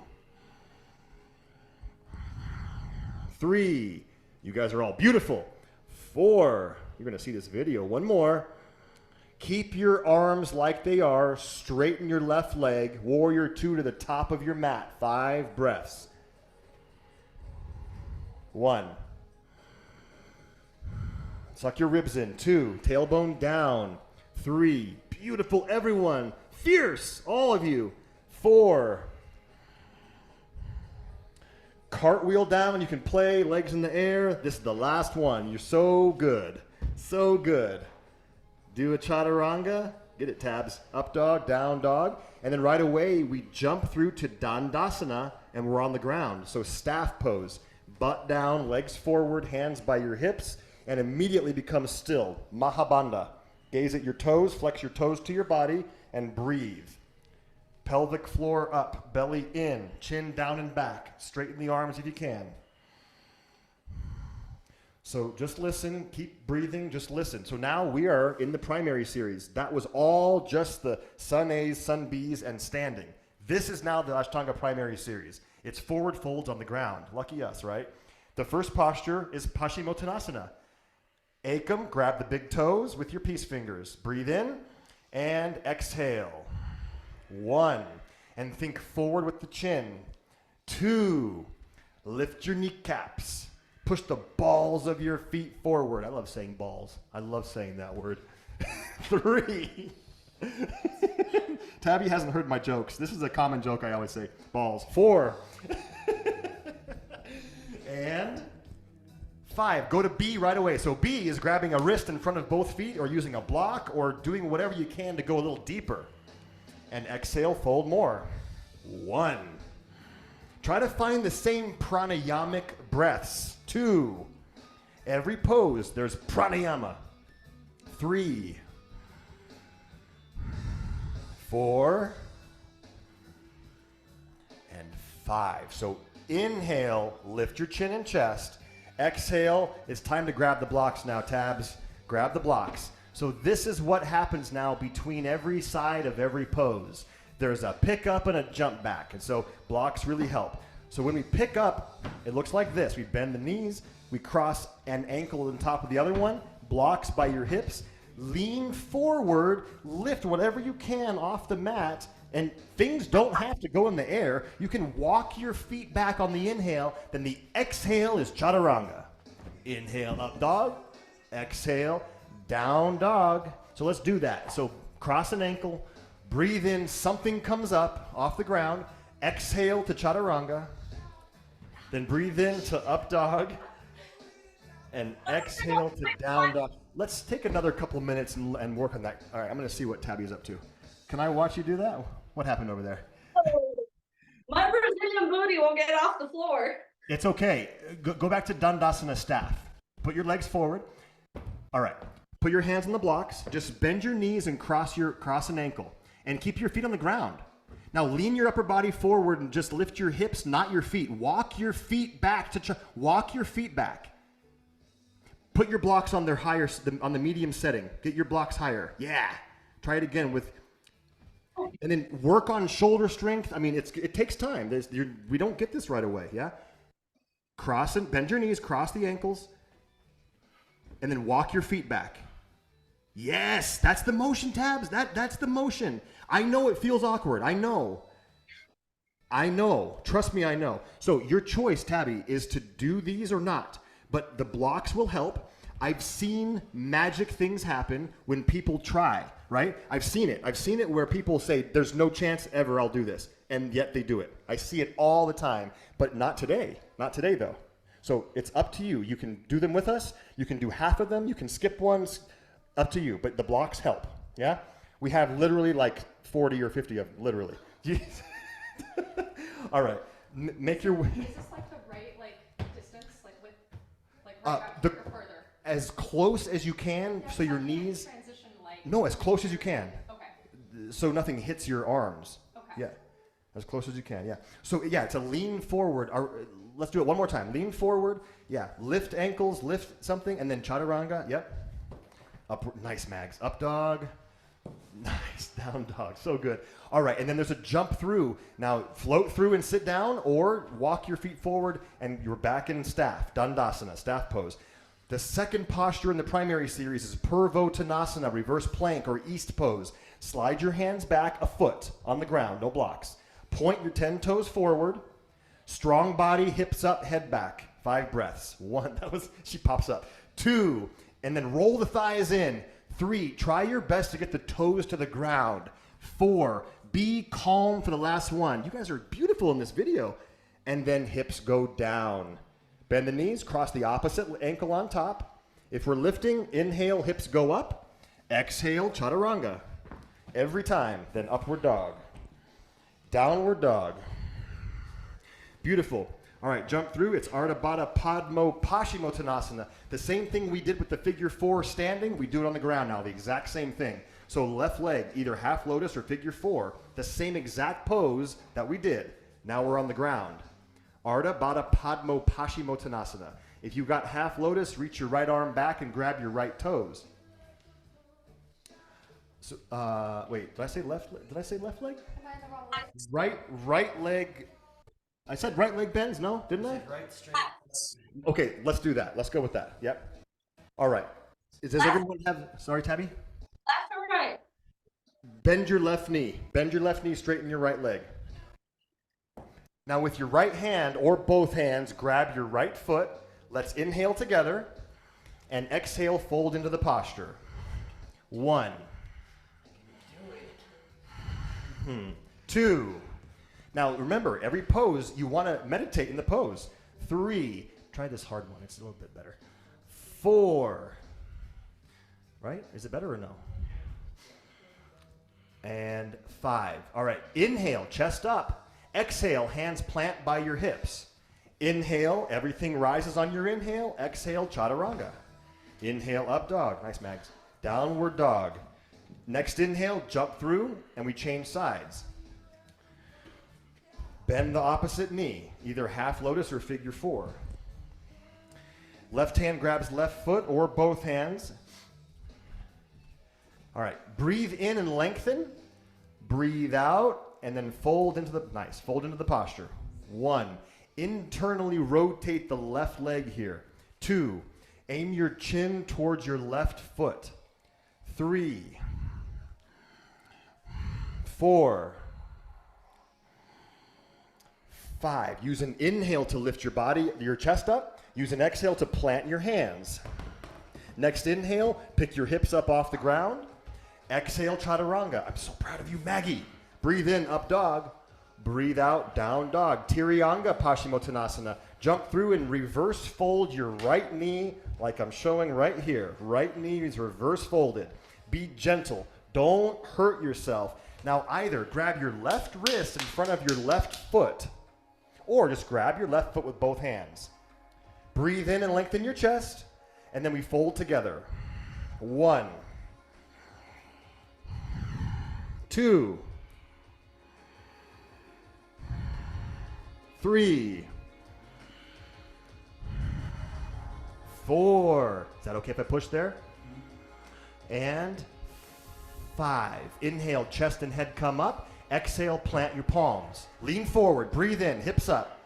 3, you guys are all beautiful. 4, you're gonna see this video, 1 more. Keep your arms like they are, straighten your left leg, warrior 2 to the top of your mat, 5 breaths. 1. Suck your ribs in. 2, tailbone down. 3, beautiful everyone. Fierce, all of you. 4, cartwheel down. You can play, legs in the air. This is the last one. You're so good. So good. Do a chaturanga. Get it, Tabs. Up dog, down dog. And then right away, we jump through to Dandasana, and we're on the ground. So staff pose. Butt down, legs forward, hands by your hips, and immediately become still. Mahabandha. Gaze at your toes, flex your toes to your body, and breathe. Pelvic floor up, belly in, chin down and back. Straighten the arms if you can. So just listen, keep breathing, just listen. So now we are in the primary series. That was all just the sun A's, sun B's, and standing. This is now the Ashtanga Primary series. It's forward folds on the ground. Lucky us, right? The first posture is Paschimottanasana. Ekam, grab the big toes with your peace fingers. Breathe in and exhale. 1, and think forward with the chin. 2, lift your kneecaps. Push the balls of your feet forward. I love saying balls. I love saying that word. 3. Tabby hasn't heard my jokes. This is a common joke I always say. Balls. 4. And 5. Go to B right away. So B is grabbing a wrist in front of both feet or using a block or doing whatever you can to go a little deeper. And exhale, fold more. 1. Try to find the same pranayamic breaths. 2. Every pose, there's pranayama. 3. 4. And 5. So inhale, lift your chin and chest. Exhale, it's time to grab the blocks now, Tabs. Grab the blocks. So this is what happens now between every side of every pose. There's a pick up and a jump back. And so blocks really help. So when we pick up, it looks like this. We bend the knees, we cross an ankle on top of the other one, blocks by your hips, lean forward, lift whatever you can off the mat, and things don't have to go in the air. You can walk your feet back on the inhale, then the exhale is chaturanga. Inhale, up dog, exhale, down dog. So let's do that. So cross an ankle, breathe in, something comes up off the ground, exhale to chaturanga, then breathe in to up dog, And exhale to down dog. Let's take another couple minutes and work on that. All right, I'm going to see what Tabby's up to. Can I watch you do that? What happened over there?
My Brazilian booty won't get off the floor.
It's okay. Go back to Dandasana staff. Put your legs forward. All right. Put your hands on the blocks. Just bend your knees and cross an ankle. And keep your feet on the ground. Now lean your upper body forward and just lift your hips, not your feet. Walk your feet back walk your feet back. Put your blocks on on the medium setting. Get your blocks higher. Yeah. Try it again and then work on shoulder strength. I mean, it takes time. We don't get this right away. Yeah. Cross and bend your knees, cross the ankles, and then walk your feet back. Yes, that's the motion, Tabs. That's the motion. I know it feels awkward. I know. Trust me, I know. So your choice, Tabby, is to do these or not. But the blocks will help. I've seen magic things happen when people try, right? I've seen it where people say, there's no chance ever I'll do this. And yet they do it. I see it all the time. But not today. Not today, though. So it's up to you. You can do them with us. You can do half of them. You can skip ones. Up to you. But the blocks help. Yeah? We have literally like 40 or 50 of them. Literally. All right. Make your way.
Is this like the right distance? Right back or further?
As close as you can, so your knees.
Transition
No, as close as you can.
Okay.
So nothing hits your arms.
Okay.
Yeah. As close as you can. Yeah. So yeah, to lean forward. Let's do it one more time. Lean forward. Yeah. Lift ankles. Lift something, and then chaturanga. Yep. Up. Nice, Mags. Up dog. Nice. Down dog. So good. All right. And then there's a jump through. Now float through and sit down, or walk your feet forward and you're back in staff. Dandasana, staff pose. The second posture in the primary series is Purvottanasana, reverse plank or east pose. Slide your hands back a foot on the ground, no blocks. Point your 10 toes forward. Strong body, hips up, head back. 5 breaths. 1, she pops up. 2, and then roll the thighs in. 3, try your best to get the toes to the ground. 4, be calm for the last one. You guys are beautiful in this video. And then hips go down. Bend the knees, cross the opposite ankle on top. If we're lifting, inhale, hips go up. Exhale, chaturanga. Every time, then upward dog. Downward dog. Beautiful. All right, jump through. It's Ardha Baddha Padmo Paschimottanasana. The same thing we did with the figure 4 standing, we do it on the ground now, the exact same thing. So left leg, either half lotus or figure 4, the same exact pose that we did. Now we're on the ground. Ardha Baddha Padmo Paschimottanasana. If you got half lotus, reach your right arm back and grab your right toes. So, wait, did I say left leg? Did I say left leg?
Am I in the wrong way?
Right leg. I said right leg bends, no? Didn't I?
Right, straight.
Okay, let's do that. Let's go with that. Yep. All right. Does everyone have, sorry, Tabby?
Left or right?
Bend your left knee. Bend your left knee, straighten your right leg. Now with your right hand or both hands, grab your right foot. Let's inhale together and exhale, fold into the posture. 1. 2. Now remember, every pose, you want to meditate in the pose. 3. Try this hard one. It's a little bit better. 4. Right? Is it better or no? And 5. All right. Inhale, chest up. Exhale, hands plant by your hips. Inhale, everything rises on your inhale. Exhale, chaturanga. Inhale, up dog. Nice, Mags. Downward dog. Next inhale, jump through, and we change sides. Bend the opposite knee, either half lotus or figure 4. Left hand grabs left foot or both hands. All right, breathe in and lengthen. Breathe out. And then fold into the posture. 1, internally rotate the left leg here. 2, aim your chin towards your left foot. 3, 4, 5. Use an inhale to lift your chest up. Use an exhale to plant your hands. Next inhale, pick your hips up off the ground. Exhale, chaturanga. I'm so proud of you, Maggie. Breathe in, up dog. Breathe out, down dog. Tirayanga Paschimottanasana. Jump through and reverse fold your right knee like I'm showing right here. Right knee is reverse folded. Be gentle. Don't hurt yourself. Now either grab your left wrist in front of your left foot, or just grab your left foot with both hands. Breathe in and lengthen your chest, and then we fold together. 1, 2, 3, 4. Is that okay if I push there? And 5. Inhale, chest and head come up. Exhale, plant your palms. Lean forward, breathe in, hips up.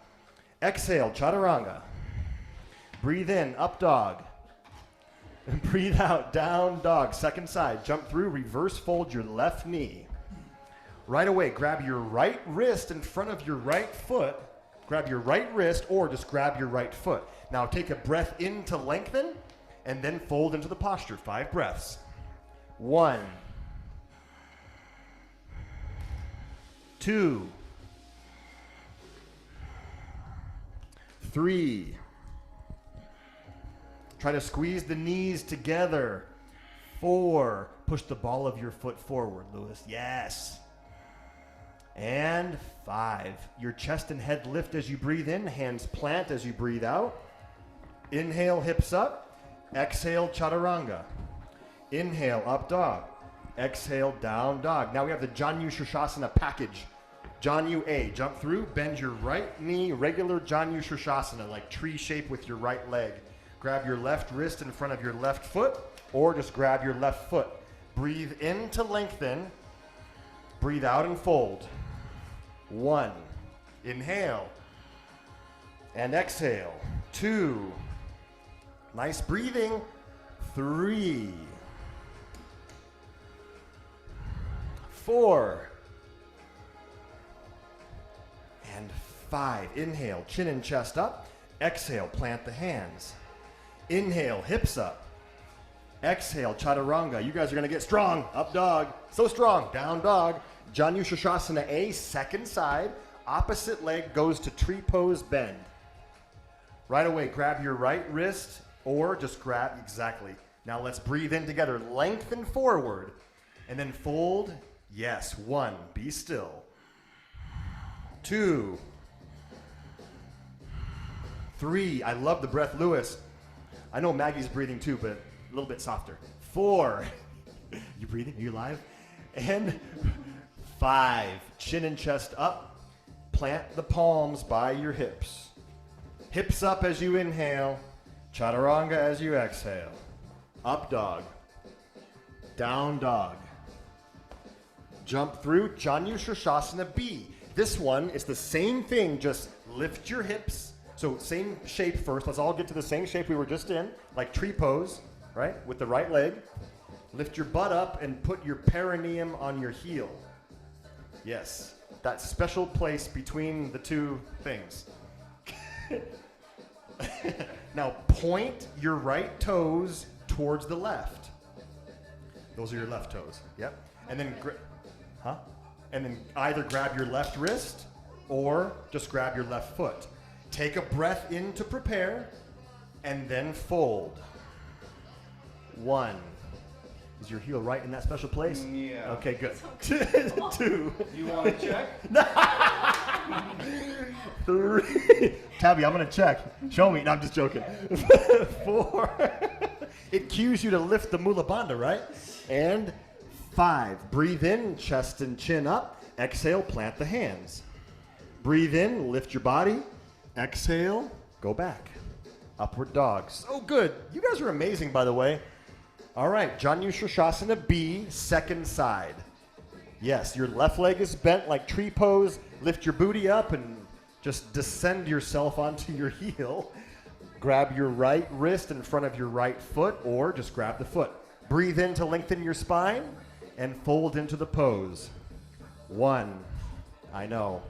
Exhale, chaturanga. Breathe in, up dog. And breathe out, down dog. Second side, jump through, reverse fold your left knee. Right away, grab your right wrist in front of your right foot. Grab your right wrist or just grab your right foot. Now take a breath in to lengthen and then fold into the posture. 5 breaths. 1, 2, 3. Try to squeeze the knees together. 4. Push the ball of your foot forward, Lewis. Yes. And 5. Your chest and head lift as you breathe in. Hands plant as you breathe out. Inhale, hips up. Exhale, chaturanga. Inhale, up dog. Exhale, down dog. Now we have the Janu Shirshasana package. Janu A, jump through, bend your right knee, regular Janu Shirshasana, like tree shape with your right leg. Grab your left wrist in front of your left foot, or just grab your left foot. Breathe in to lengthen. Breathe out and fold. 1. Inhale. And exhale. 2. Nice breathing. 3. 4. And 5. Inhale, chin and chest up. Exhale, plant the hands. Inhale, hips up. Exhale, chaturanga. You guys are going to get strong. Up dog. So strong. Down dog. Janu Shirshasana A, second side. Opposite leg goes to tree pose bend. Right away, grab your right wrist or just grab, exactly. Now let's breathe in together. Lengthen forward and then fold. Yes, 1. Be still. 2. 3. I love the breath, Lewis. I know Maggie's breathing too, but a little bit softer. 4. You breathing? Are you alive? And 5. Chin and chest up. Plant the palms by your hips. Hips up as you inhale. Chaturanga as you exhale. Up dog. Down dog. Jump through Janu Shirshasana B. This one is the same thing, just lift your hips. So same shape first. Let's all get to the same shape we were just in, like tree pose, right? With the right leg. Lift your butt up and put your perineum on your heel. Yes, that special place between the two things. Now point your right toes towards the left. Those are your left toes. Yep. And then, and then either grab your left wrist or just grab your left foot. Take a breath in to prepare, and then fold. 1. Is your heel right in that special place?
Yeah.
Okay, good. 2.
You want to check?
3. Tabby, I'm going to check. Show me. No, I'm just joking. 4. It cues you to lift the Mula Bandha, right? And 5. Breathe in, chest and chin up. Exhale, plant the hands. Breathe in, lift your body. Exhale, go back. Upward dog. So good. You guys are amazing, by the way. All right, Janu Shirshasana B, second side. Yes, your left leg is bent like tree pose. Lift your booty up and just descend yourself onto your heel. Grab your right wrist in front of your right foot, or just grab the foot. Breathe in to lengthen your spine and fold into the pose. 1. I know.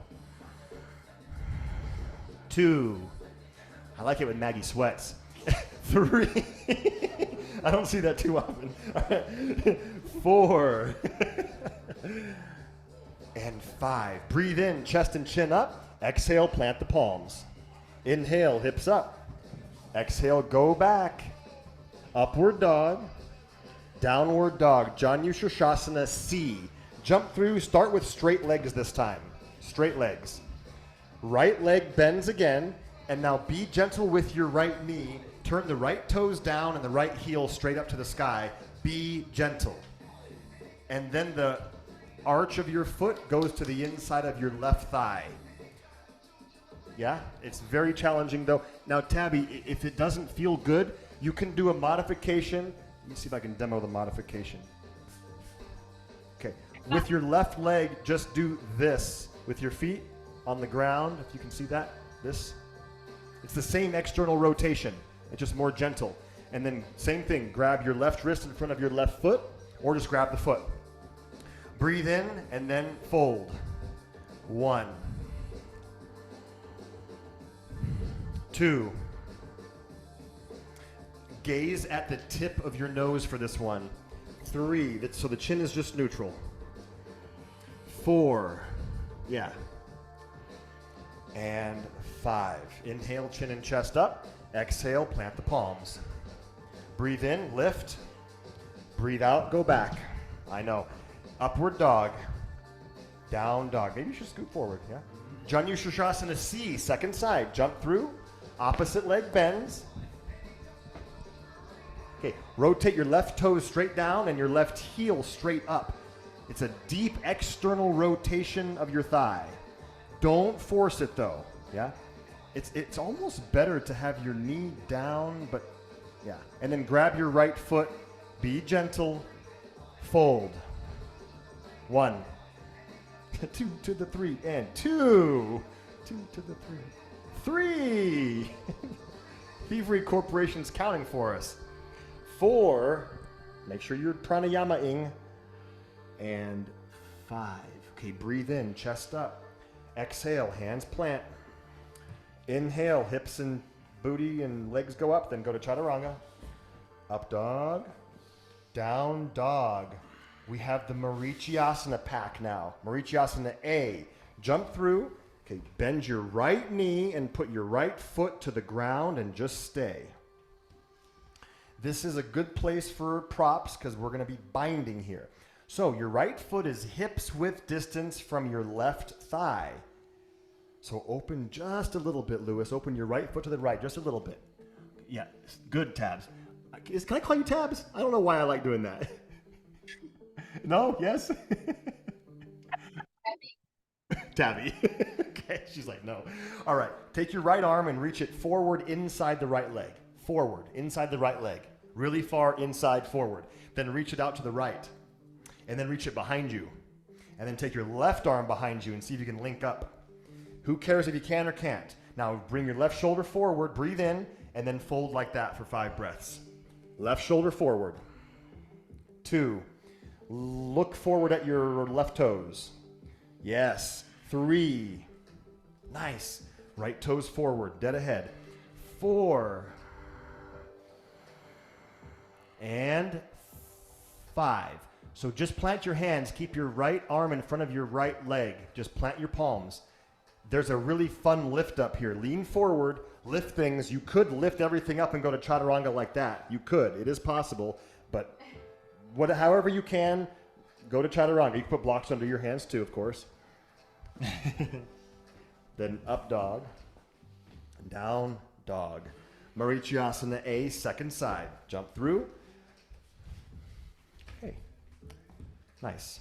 2. I like it when Maggie sweats. 3. I don't see that too often. 4. And 5. Breathe in, chest and chin up. Exhale, plant the palms. Inhale, hips up. Exhale, go back. Upward dog, downward dog, Janu Shirshasana C. Jump through, start with straight legs this time. Straight legs. Right leg bends again, and now be gentle with your right knee. Turn the right toes down and the right heel straight up to the sky. Be gentle. And then the arch of your foot goes to the inside of your left thigh. Yeah, it's very challenging though. Now, Tabby, if it doesn't feel good, you can do a modification. Let me see if I can demo the modification. Okay, with your left leg, just do this with your feet on the ground, if you can see that, this. It's the same external rotation, it's just more gentle. And then same thing, grab your left wrist in front of your left foot, or just grab the foot. Breathe in and then fold. 1, 2. Gaze at the tip of your nose for this one. 3, so the chin is just neutral. 4, yeah. And 5. Inhale, chin and chest up. Exhale, plant the palms. Breathe in, lift. Breathe out, go back. I know. Upward dog. Down dog. Maybe you should scoot forward, yeah? Janu Shirshasana C, second side. Jump through. Opposite leg bends. Okay, rotate your left toes straight down and your left heel straight up. It's a deep external rotation of your thigh. Don't force it though, yeah? It's almost better to have your knee down, but yeah. And then grab your right foot, be gentle, fold. 1, 2 to the 3, and 2 to the 3. 3. Thievery Corporation's counting for us. 4, make sure you're pranayama-ing, and 5. Okay, breathe in, chest up. Exhale, hands plant. Inhale, hips and booty and legs go up, then go to chaturanga. Up dog, down dog. We have the Marichyasana pack now. Marichyasana A. Jump through. Okay, bend your right knee and put your right foot to the ground and just stay. This is a good place for props because we're going to be binding here. So your right foot is hips width distance from your left thigh. So open just a little bit, Lewis. Open your right foot to the right, just a little bit. Yeah, good, Tabs. Can I call you Tabs? I don't know why I like doing that. No? Yes? Tabby. Okay, she's like, no. All right, take your right arm and reach it forward inside the right leg. Forward, inside the right leg. Really far inside forward. Then reach it out to the right. And then reach it behind you. And then take your left arm behind you and see if you can link up. Who cares if you can or can't? Now bring your left shoulder forward, breathe in, and then fold like that for 5 breaths. Left shoulder forward. 2. Look forward at your left toes. Yes. 3. Nice. Right toes forward, dead ahead. 4. And 5. So just plant your hands. Keep your right arm in front of your right leg. Just plant your palms. There's a really fun lift up here. Lean forward, lift things. You could lift everything up and go to chaturanga like that. You could. It is possible. But however you can, go to chaturanga. You can put blocks under your hands too, of course. Then up dog, down dog. Marichyasana A, second side. Jump through. Okay. Nice.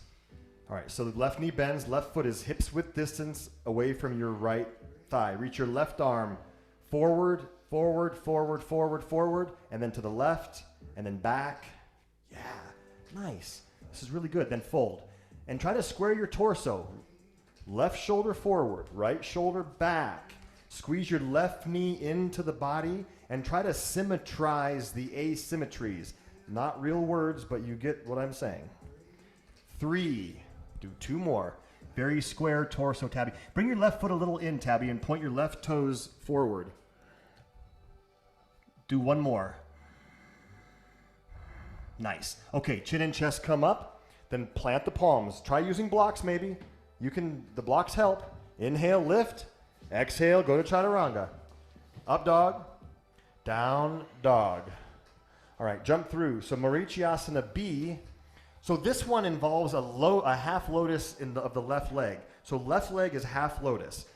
All right, so the left knee bends, left foot is hips width distance away from your right thigh. Reach your left arm forward, forward, forward, forward, forward, and then to the left, and then back. Yeah, nice. This is really good. Then fold. And try to square your torso. Left shoulder forward, right shoulder back. Squeeze your left knee into the body and try to symmetrize the asymmetries. Not real words, but you get what I'm saying. 3. Do 2 more. Very square torso, Tabby. Bring your left foot a little in, Tabby, and point your left toes forward. Do 1 more. Nice. Okay, chin and chest come up. Then plant the palms. Try using blocks, maybe. The blocks help. Inhale, lift. Exhale, go to chaturanga. Up dog. Down dog. All right, jump through. So Marichyasana B. So this one involves a half lotus of the left leg. So left leg is half lotus.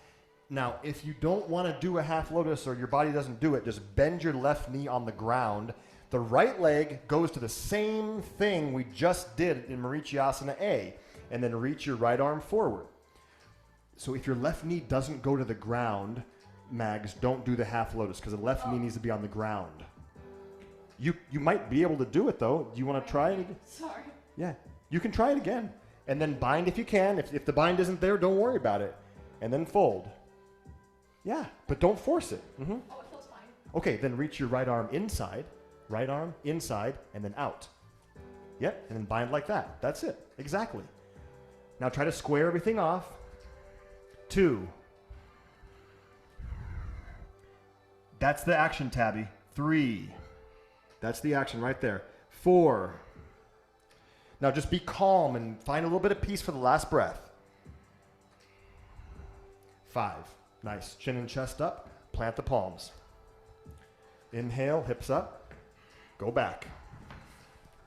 Now, if you don't want to do a half lotus or your body doesn't do it, just bend your left knee on the ground. The right leg goes to the same thing we just did in Marichyasana A, and then reach your right arm forward. So if your left knee doesn't go to the ground, Mags, don't do the half lotus because the left knee needs to be on the ground. You might be able to do it though. Do you want to try it again?
Sorry.
Yeah, you can try it again. And then bind if you can. If the bind isn't there, don't worry about it. And then fold. Yeah, but don't force it. Mm-hmm.
Oh, it feels fine.
Okay, then reach your right arm inside, and then out. Yep, and then bind like that. That's it. Exactly. Now try to square everything off. 2. That's the action, Tabby. 3. That's the action right there. 4. Now just be calm and find a little bit of peace for the last breath. 5. Nice. Chin and chest up. Plant the palms. Inhale, hips up. Go back.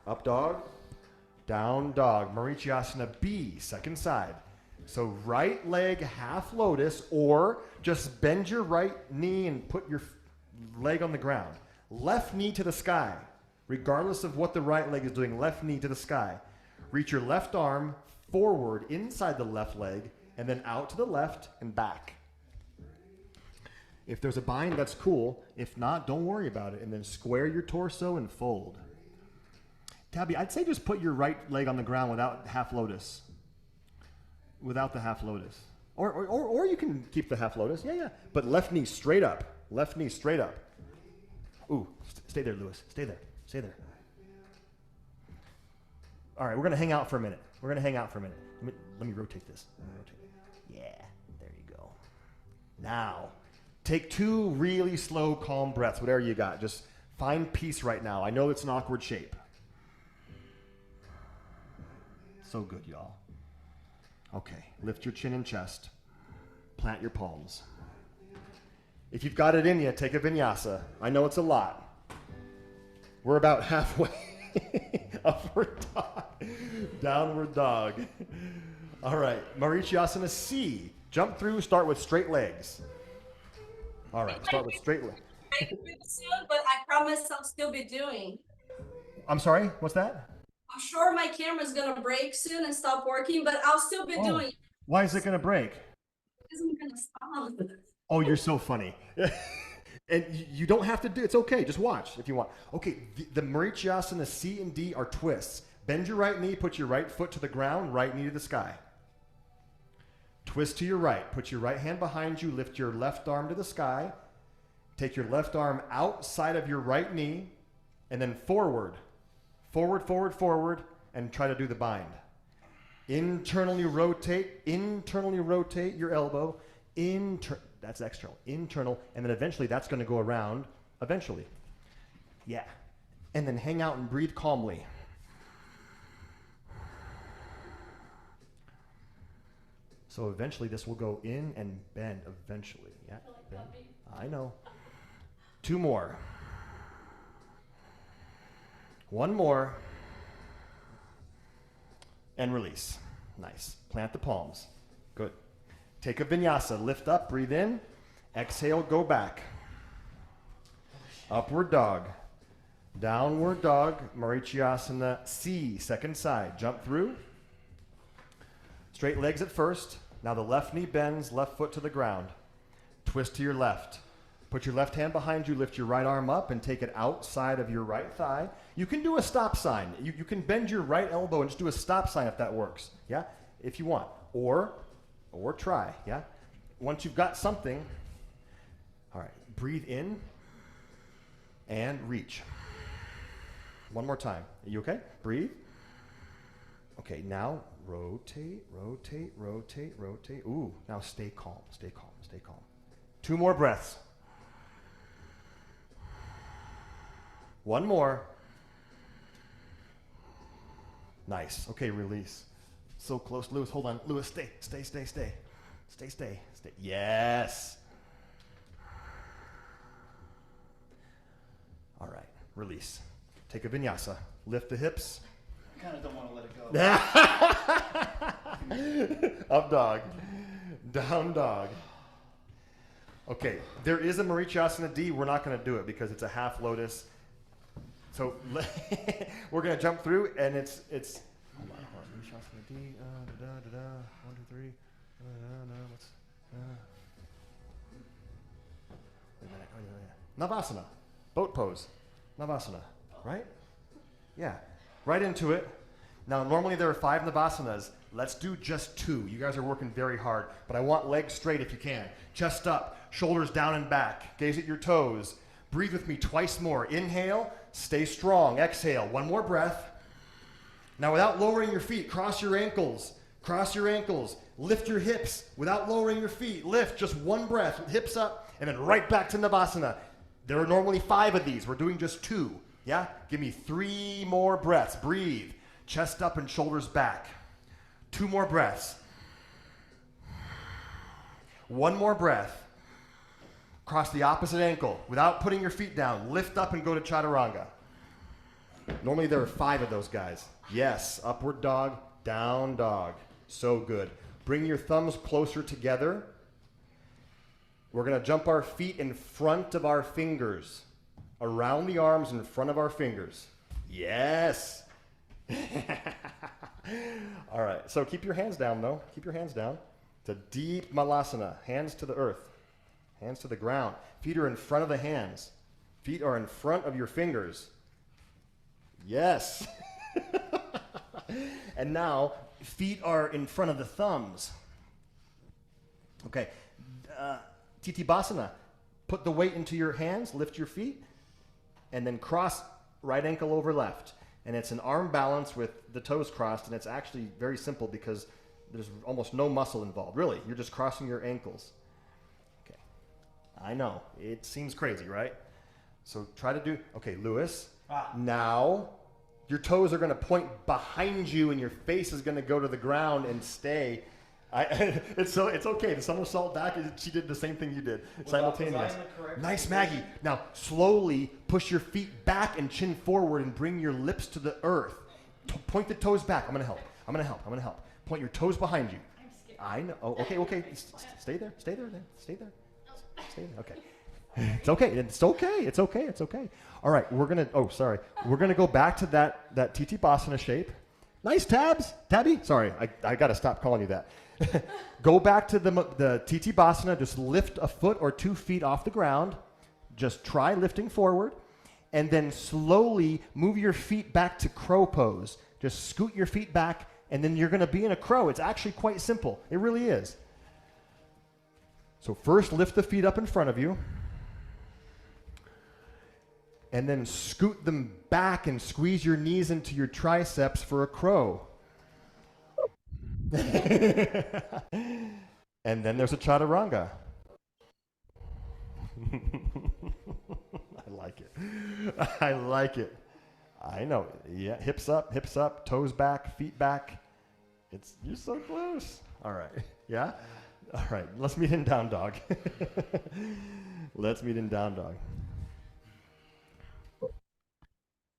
Up dog. Down dog. Marichyasana B, second side. So right leg half lotus, or just bend your right knee and put your leg on the ground. Left knee to the sky. Regardless of what the right leg is doing, left knee to the sky. Reach your left arm forward inside the left leg and then out to the left and back. If there's a bind, that's cool. If not, don't worry about it. And then square your torso and fold. Tabby, I'd say just put your right leg on the ground without half lotus. Without the half lotus. Or you can keep the half lotus. Yeah. But left knee straight up. Left knee straight up. Ooh, stay there, Lewis. Stay there. Stay there. All right, we're going to hang out for a minute. Let me rotate this. Yeah, there you go. Now, take 2 really slow, calm breaths, whatever you got. Just find peace right now. I know it's an awkward shape. So good, y'all. Okay, lift your chin and chest. Plant your palms. If you've got it in you, take a vinyasa. I know it's a lot. We're about halfway. Upward dog. Downward dog. All right, Marichyasana C. Jump through, start with straight legs. All right, start with straight legs.
Soon, but I promise I'll still be doing.
I'm sorry, what's that?
I'm sure my camera's gonna break soon and stop working, but I'll still be doing.
Why is it going to break?
It isn't gonna stop.
Oh, you're so funny. And you don't have to do it's okay. Just watch if you want. Okay, the Marichyasana C and D are twists. Bend your right knee, put your right foot to the ground, right knee to the sky. Twist to your right. Put your right hand behind you, lift your left arm to the sky. Take your left arm outside of your right knee, and then forward. Forward, and try to do the bind. Internally rotate your elbow. That's external. Internal, and then eventually that's going to go around. Eventually. Yeah. And then hang out and breathe calmly. So eventually this will go in and bend eventually. Yeah. Bend. I know. 2 more. 1 more. And release. Nice. Plant the palms. Good. Take a vinyasa. Lift up, breathe in. Exhale, go back. Upward dog. Downward dog. Marichyasana C, second side. Jump through. Straight legs at first. Now the left knee bends, left foot to the ground. Twist to your left. Put your left hand behind you, lift your right arm up, and take it outside of your right thigh. You can do a stop sign. You can bend your right elbow and just do a stop sign if that works, yeah? If you want. Or try, yeah? Once you've got something, all right, breathe in and reach. 1 more time. Are you okay? Breathe. Okay, now rotate. Ooh, now stay calm. 2 more breaths. 1 more. Nice. Okay, release. So close, Lewis. Hold on. Lewis, stay. Stay. Yes. All right. Release. Take a vinyasa. Lift the hips.
I kind of don't want to let it go.
Up dog. Down dog. Okay, there is a Marichasana D. We're not going to do it because it's a half lotus. So we're going to jump through, and it's hold on. Marichasana D. 1, 2, 3. Wait a minute. Navasana. Boat pose. Navasana. Right? Yeah. Right into it. Now, normally there are 5 Navasanas. Let's do just 2. You guys are working very hard, but I want legs straight if you can. Chest up, shoulders down and back. Gaze at your toes. Breathe with me twice more. Inhale, stay strong. Exhale, 1 more breath. Now, without lowering your feet, cross your ankles. Cross your ankles. Lift your hips without lowering your feet. Lift, just 1 breath, hips up, and then right back to Navasana. There are normally 5 of these. We're doing just 2. Yeah? Give me 3 more breaths. Breathe. Chest up and shoulders back. 2 more breaths. 1 more breath. Cross the opposite ankle without putting your feet down. Lift up and go to Chaturanga. Normally there are 5 of those guys. Yes, upward dog, down dog. So good. Bring your thumbs closer together. We're going to jump our feet in front of our fingers. Around the arms in front of our fingers. Yes. All right, so keep your hands down, though. Keep your hands down. It's a deep malasana. Hands to the earth. Hands to the ground. Feet are in front of the hands. Feet are in front of your fingers. Yes. And now, feet are in front of the thumbs. Okay. Titibasana. Put the weight into your hands. Lift your feet. And then cross right ankle over left. And it's an arm balance with the toes crossed, and it's actually very simple because there's almost no muscle involved. Really, you're just crossing your ankles. Okay, I know, it seems crazy, right? So try to do, okay, Lewis, now your toes are going to point behind you and your face is going to go to the ground and stay. It's okay. The somersault back, she did the same thing you did, simultaneous. Nice, Maggie. Now, slowly push your feet back and chin forward and bring your lips to the earth. Point the toes back. I'm going to help. Point your toes behind you.
I'm scared.
I know. Oh, okay. Stay there. Okay. It's okay. All right, we're going to go back to that Titibasana shape. Nice tabs. Tabby? Sorry, I got to stop calling you that. Go back to the Titibasana. Just lift a foot or 2 feet off the ground. Just try lifting forward. And then slowly move your feet back to crow pose. Just scoot your feet back, and then you're going to be in a crow. It's actually quite simple. It really is. So first, lift the feet up in front of you. And then scoot them back and squeeze your knees into your triceps for a crow. And then there's a chaturanga. I like it. I know. Yeah, hips up, toes back, feet back. You're so close. All right. Yeah? All right. Let's meet in down dog.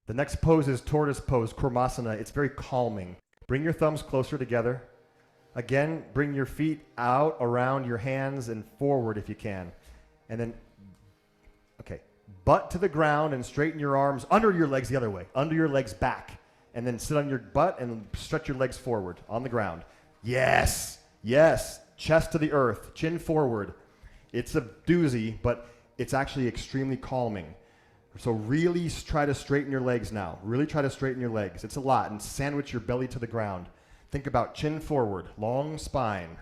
The next pose is tortoise pose, Kurmasana. It's very calming. Bring your thumbs closer together. Again, bring your feet out around your hands and forward if you can. And then, okay, butt to the ground and straighten your arms under your legs the other way, under your legs back. And then sit on your butt and stretch your legs forward on the ground. Yes. Chest to the earth, chin forward. It's a doozy, but it's actually extremely calming. So really try to straighten your legs now. Really try to straighten your legs. It's a lot. And sandwich your belly to the ground. Think about chin forward, long spine.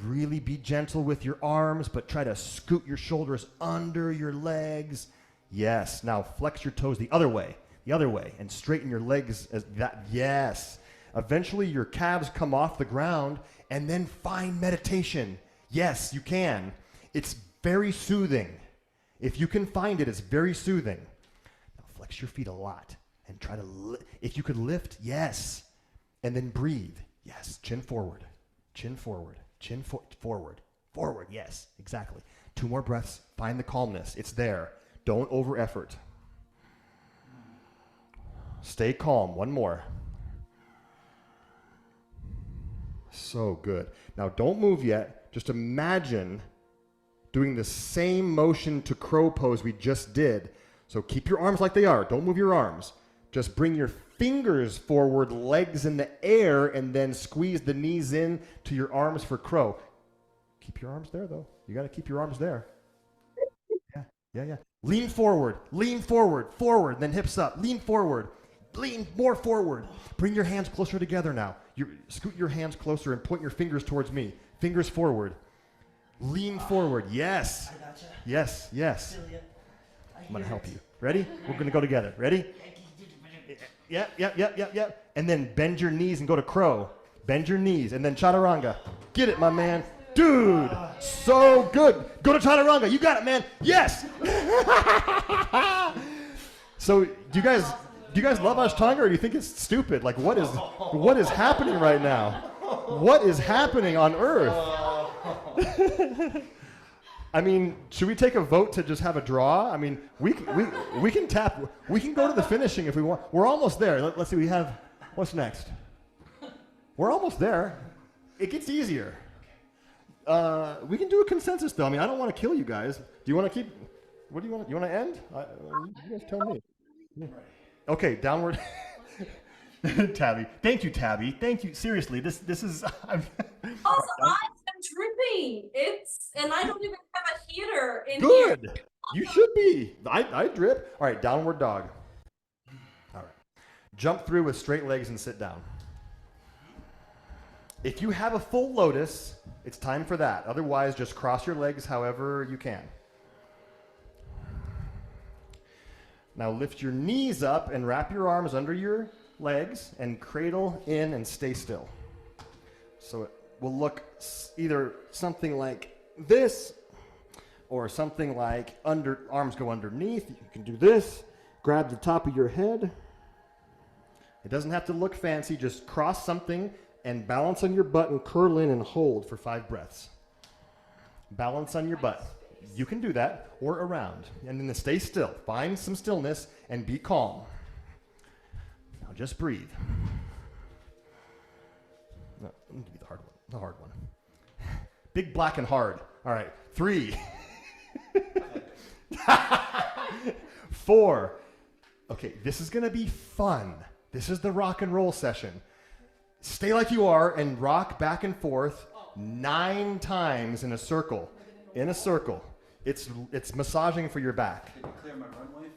Really be gentle with your arms, but try to scoot your shoulders under your legs. Yes. Now flex your toes the other way, and straighten your legs as that. Yes. Eventually your calves come off the ground, and then find meditation. Yes, you can. It's very soothing. If you can find it, it's very soothing. Now flex your feet a lot and try to, if you could lift, yes. And then breathe. Yes, chin forward, forward, yes, exactly. 2 more breaths, find the calmness. It's there. Don't over effort. Stay calm. One more. So good. Now don't move yet. Just imagine doing the same motion to crow pose we just did. So keep your arms like they are. Don't move your arms. Just bring your fingers forward, legs in the air, and then squeeze the knees in to your arms for crow. Keep your arms there, though. You got to keep your arms there. Yeah. Lean forward, forward, then hips up. Lean forward, lean more forward. Bring your hands closer together now. Scoot your hands closer and point your fingers towards me. Fingers forward. Lean forward. Yes.
I gotcha.
Yes.
Feel ya.
I'm going to help you. Ready? We're going to go together. Ready? Yeah. And then bend your knees and go to crow. Bend your knees and then chaturanga. Get it, my man. Dude, so good. Go to chaturanga. You got it, man. Yes. So, do you guys love Ashtanga, or do you think it's stupid? Like, what is happening right now? What is happening on earth? I mean, should we take a vote to just have a draw? I mean, we can tap. We can go to the finishing if we want. We're almost there. Let's see. We have, what's next? We're almost there. It gets easier. We can do a consensus though. I mean, I don't want to kill you guys. Do you want to keep? What do you want? You want to end? You guys tell me. Yeah. Okay, downward. Tabby, thank you, Tabby. Thank you. Seriously, this is.
Also, I am dripping. And I don't even have a heater in here.
Good. You should be. I drip. All right, downward dog. All right. Jump through with straight legs and sit down. If you have a full lotus, it's time for that. Otherwise, just cross your legs however you can. Now lift your knees up and wrap your arms under your legs and cradle in and stay still. So it will look either something like this or something like arms go underneath. You can do this. Grab the top of your head. It doesn't have to look fancy. Just cross something and balance on your butt and curl in and hold for 5 breaths. Balance on your butt. You can do that, or around. And then stay still. Find some stillness and be calm. Now just breathe. No, let me give you the hard one. Big, black, and hard. All right, 3. 4. Okay, this is gonna be fun. This is the rock and roll session. Stay like you are and rock back and forth 9 times in a circle. In a circle. It's massaging for your back.
Did you clear my runway?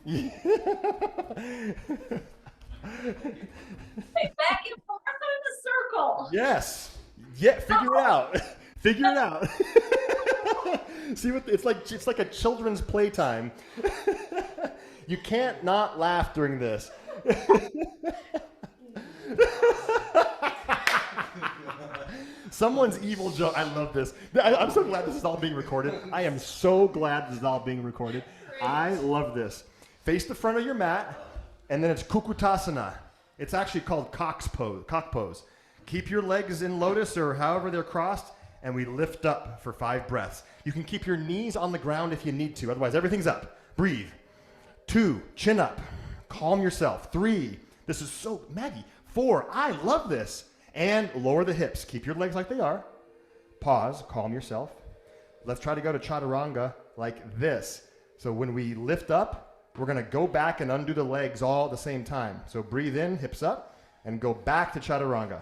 Back and forth in a circle.
Yes. Yeah, figure it out. Figure it out. See what it's like a children's playtime. You can't not laugh during this. Someone's evil joke. I love this. I'm so glad this is all being recorded. I am so glad this is all being recorded. I love this. Face the front of your mat, and then it's Kukutasana. It's actually called cock pose. Keep your legs in lotus or however they're crossed, and we lift up for 5 breaths. You can keep your knees on the ground if you need to. Otherwise, everything's up. Breathe. 2, chin up. Calm yourself. 3, this is so, Maggie. 4, I love this. And lower the hips. Keep your legs like they are. Pause. Calm yourself. Let's try to go to chaturanga like this. So when we lift up, we're going to go back and undo the legs all at the same time. So breathe in, hips up, and go back to chaturanga.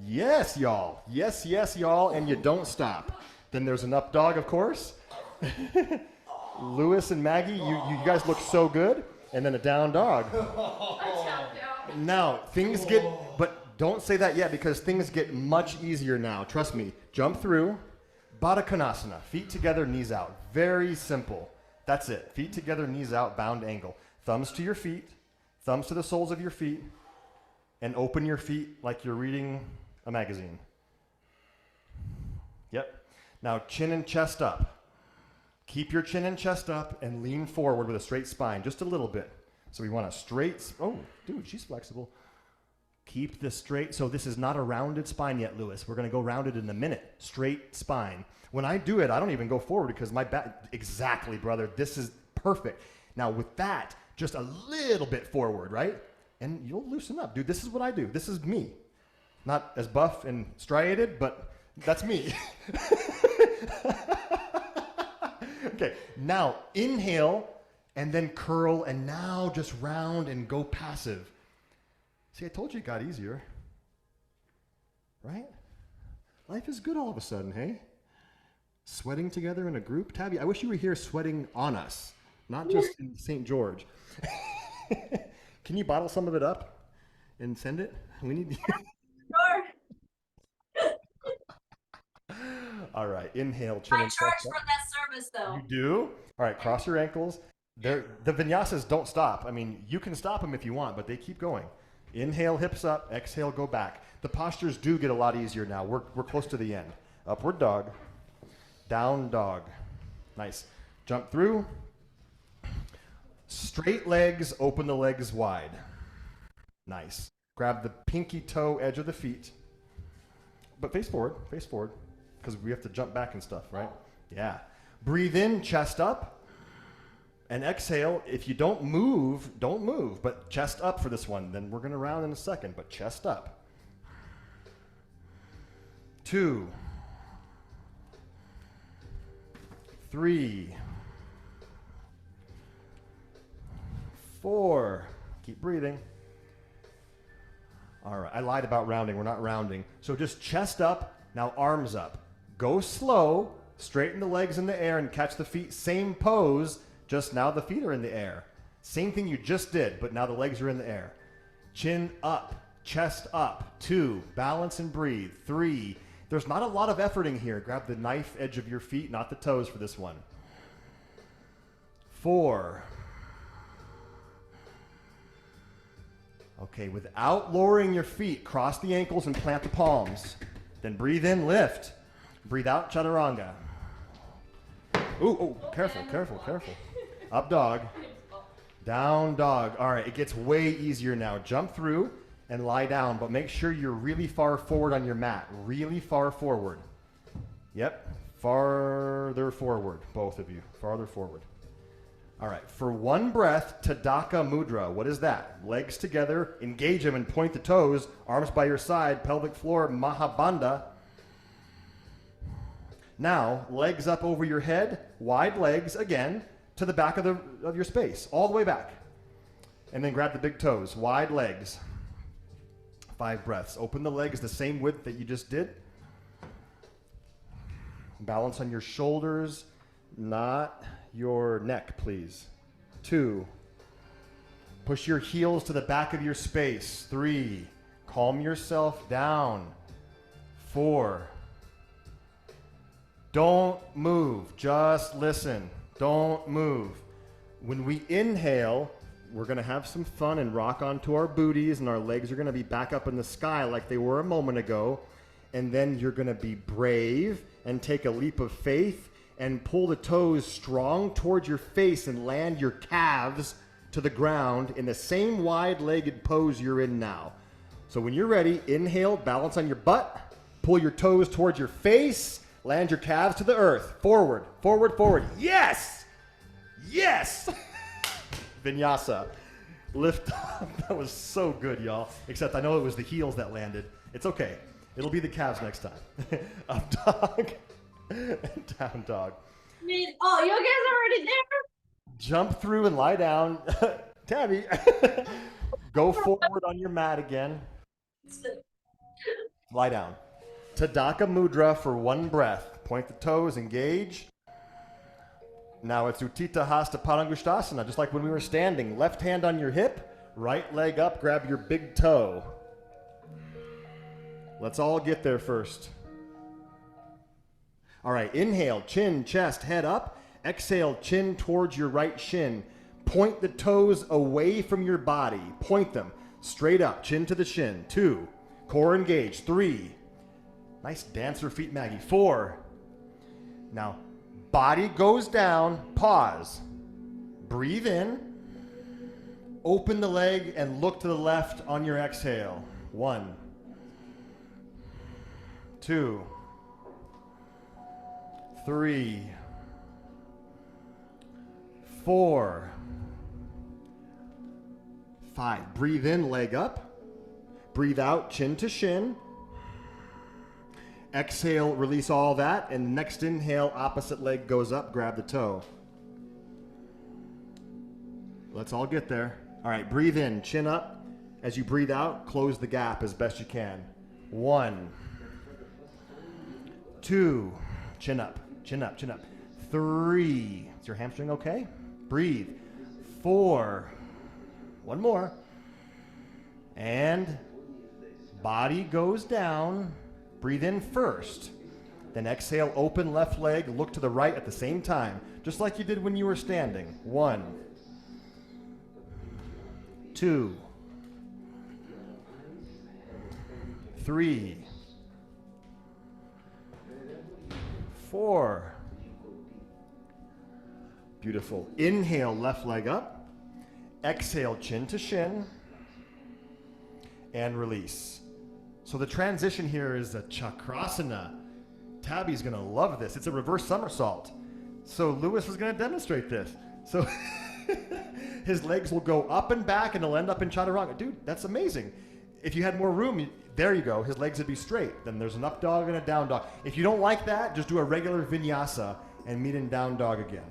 Yes, y'all. Yes, y'all. And you don't stop. Then there's an up dog, of course. Lewis and Maggie, you guys look so good. And then a down dog. Now, things get... but don't say that yet because things get much easier now. Trust me. Jump through. Baddha Konasana. Feet together, knees out. Very simple. That's it. Feet together, knees out, bound angle. Thumbs to your feet. Thumbs to the soles of your feet. And open your feet like you're reading a magazine. Yep. Now chin and chest up. Keep your chin and chest up and lean forward with a straight spine. Just a little bit. So we want a straight... oh, dude, she's flexible. Keep this straight. So this is not a rounded spine yet, Lewis. We're going to go rounded in a minute. Straight spine. When I do it, I don't even go forward because my back... exactly, brother. This is perfect. Now with that, just a little bit forward, right? and you'll loosen up. Dude, this is what I do. This is me. Not as buff and striated, but that's me. Okay, now inhale and then curl, and now just round and go passive. See, I told you it got easier. Right? Life is good all of a sudden, hey? Sweating together in a group. Tabby, I wish you were here sweating on us, not just in St. George. Can you bottle some of it up and send it? We need.
Sure.
All right, inhale, chin
I
and
charge
chest
for
up.
that service though.
You do? All right, cross your ankles. The vinyasas don't stop. I mean, you can stop them if you want, but they keep going. Inhale, hips up. Exhale, go back. The postures do get a lot easier now. We're close to the end. Upward dog. Down dog. Nice. Jump through. Straight legs, open the legs wide. Nice. Grab the pinky toe edge of the feet. But face forward, because we have to jump back and stuff, right? Yeah. Breathe in, chest up. And exhale. If you don't move, but chest up for this one. Then we're going to round in a second, but chest up. 2, 3, 4. Keep breathing. All right, I lied about rounding. We're not rounding. So just chest up, now arms up. Go slow, straighten the legs in the air and catch the feet. Same pose, just now the feet are in the air. Same thing you just did, but now the legs are in the air. Chin up, chest up. 2, balance and breathe. 3, there's not a lot of efforting here. Grab the knife edge of your feet, not the toes for this one. 4. Okay, without lowering your feet, cross the ankles and plant the palms. Then breathe in, lift. Breathe out, chaturanga. Ooh, careful. Up dog. Down dog. All right, it gets way easier now. Jump through and lie down, but make sure you're really far forward on your mat. Really far forward. Yep, farther forward, both of you. Farther forward. All right, for one breath, Tadaka Mudra. What is that? Legs together, engage them and point the toes, arms by your side, pelvic floor, Mahabandha. Now, legs up over your head, wide legs again, to the back of your space, all the way back. And then grab the big toes, wide legs. 5 breaths. Open the legs the same width that you just did. Balance on your shoulders, not your neck, please. 2, push your heels to the back of your space. 3, calm yourself down. 4, don't move, just listen. Don't move. When we inhale, we're going to have some fun and rock onto our booties, and our legs are going to be back up in the sky like they were a moment ago. And then you're going to be brave and take a leap of faith and pull the toes strong towards your face and land your calves to the ground in the same wide-legged pose you're in now. So when you're ready, inhale, balance on your butt, pull your toes towards your face, land your calves to the earth. Forward, forward, forward. Yes! Yes! Vinyasa. Lift up. That was so good, y'all. Except I know it was the heels that landed. It's okay. It'll be the calves next time. Up dog. Down dog.
I mean, oh, you guys are already there?
Jump through and lie down. Tabby. Go forward on your mat again. Lie down. Tadaka Mudra for one breath. Point the toes, engage. Now it's Utthita Hasta Padangusthasana, just like when we were standing. Left hand on your hip, right leg up, grab your big toe. Let's all get there first. All right, inhale, chin, chest, head up. Exhale, chin towards your right shin. Point the toes away from your body. Point them straight up, chin to the shin. 2, core engaged. 3, nice dancer feet, Maggie. 4, now body goes down, pause. Breathe in, open the leg and look to the left on your exhale. 1, 2, 3, 4, 5. Breathe in, leg up. Breathe out, chin to shin. Exhale, release all that. And next inhale, opposite leg goes up, grab the toe. Let's all get there. All right, breathe in, chin up. As you breathe out, close the gap as best you can. 1, 2, chin up, chin up, chin up. 3, is your hamstring okay? Breathe. 4, one more. And body goes down. Breathe in first. Then exhale, open left leg, look to the right at the same time, just like you did when you were standing. 1, 2, 3, 4. Beautiful. Inhale, left leg up. Exhale, chin to shin. And release. So the transition here is a chakrasana. Tabby's going to love this. It's a reverse somersault. So Lewis is going to demonstrate this. So his legs will go up and back and he'll end up in chaturanga. Dude, that's amazing. If you had more room, there you go. His legs would be straight. Then there's an up dog and a down dog. If you don't like that, just do a regular vinyasa and meet in down dog again.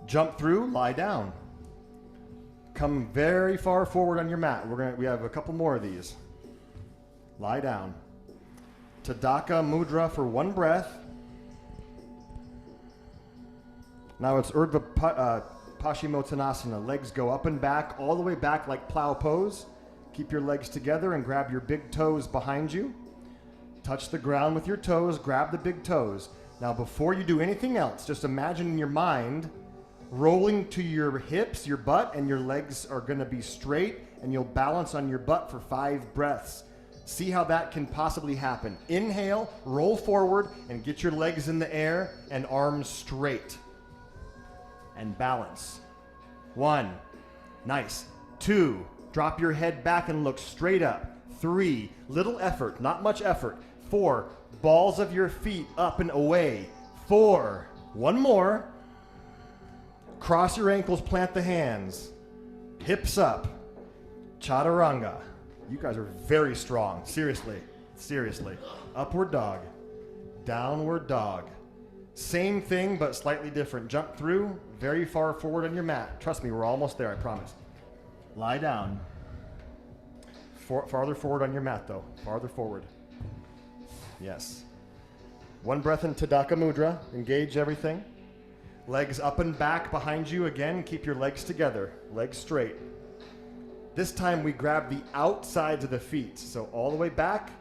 Jump through, lie down. Come very far forward on your mat. We have a couple more of these. Lie down. Tadaka Mudra for 1 breath. Now it's Urdhva Paschimottanasana. Legs go up and back, all the way back like plow pose. Keep your legs together and grab your big toes behind you. Touch the ground with your toes, grab the big toes. Now before you do anything else, just imagine in your mind rolling to your hips, your butt, and your legs are going to be straight, and you'll balance on your butt for 5 breaths. See how that can possibly happen. Inhale, roll forward, and get your legs in the air and arms straight. And balance. 1, nice. 2, drop your head back and look straight up. 3, little effort, not much effort. 4, balls of your feet up and away. 4, one more. Cross your ankles, plant the hands. Hips up. Chaturanga. You guys are very strong. Seriously. Seriously. Upward dog. Downward dog. Same thing, but slightly different. Jump through, very far forward on your mat. Trust me, we're almost there, I promise. Lie down. Farther forward on your mat, though. Farther forward. Yes. 1 breath in Tadaka Mudra. Engage everything. Legs up and back behind you again. Keep your legs together. Legs straight. This time we grab the outsides of the feet. So all the way back.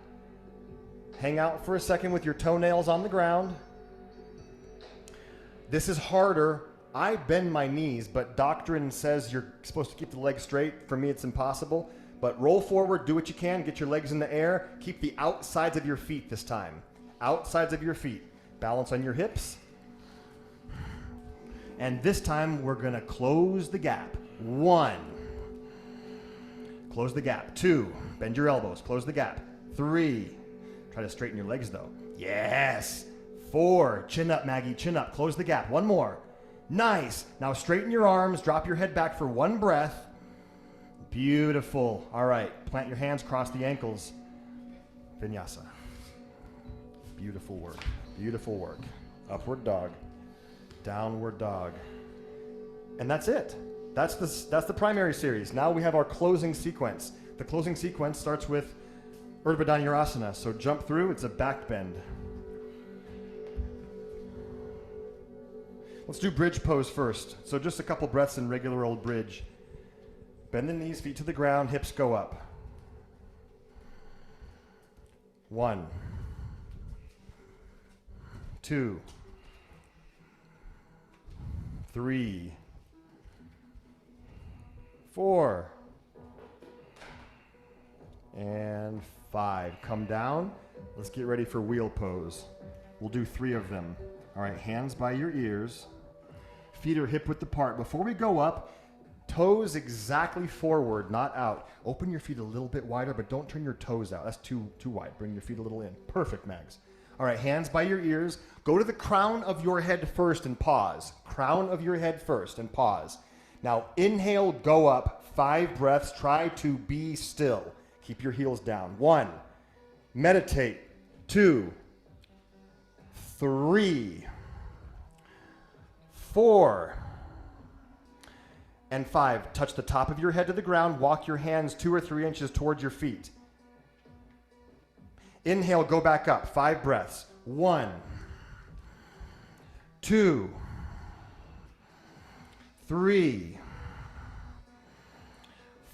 Hang out for a second with your toenails on the ground. This is harder. I bend my knees, but doctrine says you're supposed to keep the legs straight. For me, it's impossible. But roll forward, do what you can, get your legs in the air. Keep the outsides of your feet this time. Outsides of your feet. Balance on your hips. And this time, we're going to close the gap. 1. Close the gap. 2. Bend your elbows. Close the gap. 3. Try to straighten your legs, though. Yes. 4. Chin up, Maggie. Chin up. Close the gap. 1 more. Nice. Now straighten your arms. Drop your head back for 1 breath. Beautiful. All right. Plant your hands. Cross the ankles. Vinyasa. Beautiful work. Beautiful work. Upward dog. Downward dog. And that's it. That's the primary series. Now we have our closing sequence. The closing sequence starts with Urdhva Dhanurasana. So jump through. It's a back bend. Let's do bridge pose first. So just a couple breaths in regular old bridge. Bend the knees, feet to the ground, hips go up. 1, 2, 3, 4, and 5. Come down. Let's get ready for wheel pose. We'll do 3 of them. All right, hands by your ears. Feet are hip width apart. Before we go up, toes exactly forward, not out. Open your feet a little bit wider, but don't turn your toes out. That's too wide. Bring your feet a little in. Perfect, Mags. All right, hands by your ears. Go to the crown of your head first and pause. Crown of your head first and pause. Now inhale, go up. 5 breaths. Try to be still. Keep your heels down. 1. Meditate. 2. 3. 4. And 5. Touch the top of your head to the ground. Walk your hands 2 or 3 inches towards your feet. Inhale, go back up. 5 breaths. 1. 2. 3.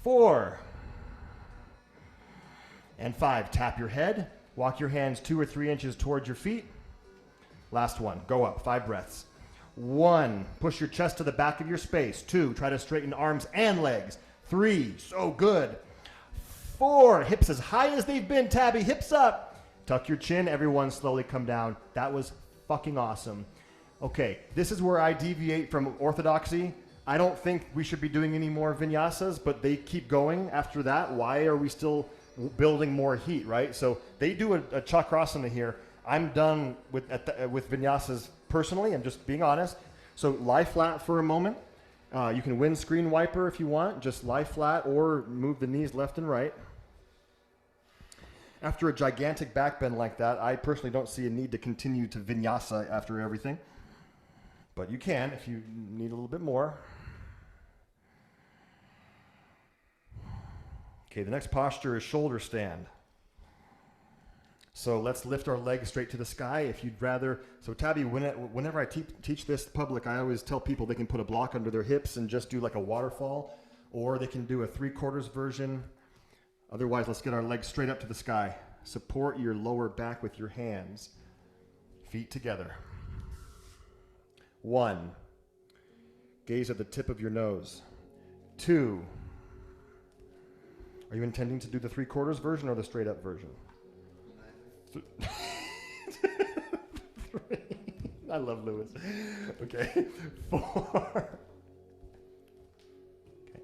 4. And 5. Tap your head. Walk your hands 2 or 3 inches towards your feet. Last one. Go up. 5 breaths. 1. Push your chest to the back of your space. 2. Try to straighten arms and legs. 3. So good. 4. Hips as high as they've been, Tabby. Hips up. Tuck your chin. Everyone slowly come down. That was fucking awesome. Okay, this is where I deviate from orthodoxy. I don't think we should be doing any more vinyasas, but they keep going after that. Why are we still building more heat, right? So they do a chakrasana here. I'm done with vinyasas personally. I'm just being honest. So lie flat for a moment. You can windscreen wiper if you want. Just lie flat or move the knees left and right. After a gigantic back bend like that, I personally don't see a need to continue to vinyasa after everything. But you can if you need a little bit more. Okay, the next posture is shoulder stand. So let's lift our legs straight to the sky. If you'd rather, so Tabby, whenever I teach this public, I always tell people they can put a block under their hips and just do like a waterfall, or they can do a 3/4 version. Otherwise, let's get our legs straight up to the sky. Support your lower back with your hands. Feet together. 1. Gaze at the tip of your nose. 2. Are you intending to do the 3/4 version or the straight up version? 3. I love Lewis. Okay. 4. Okay.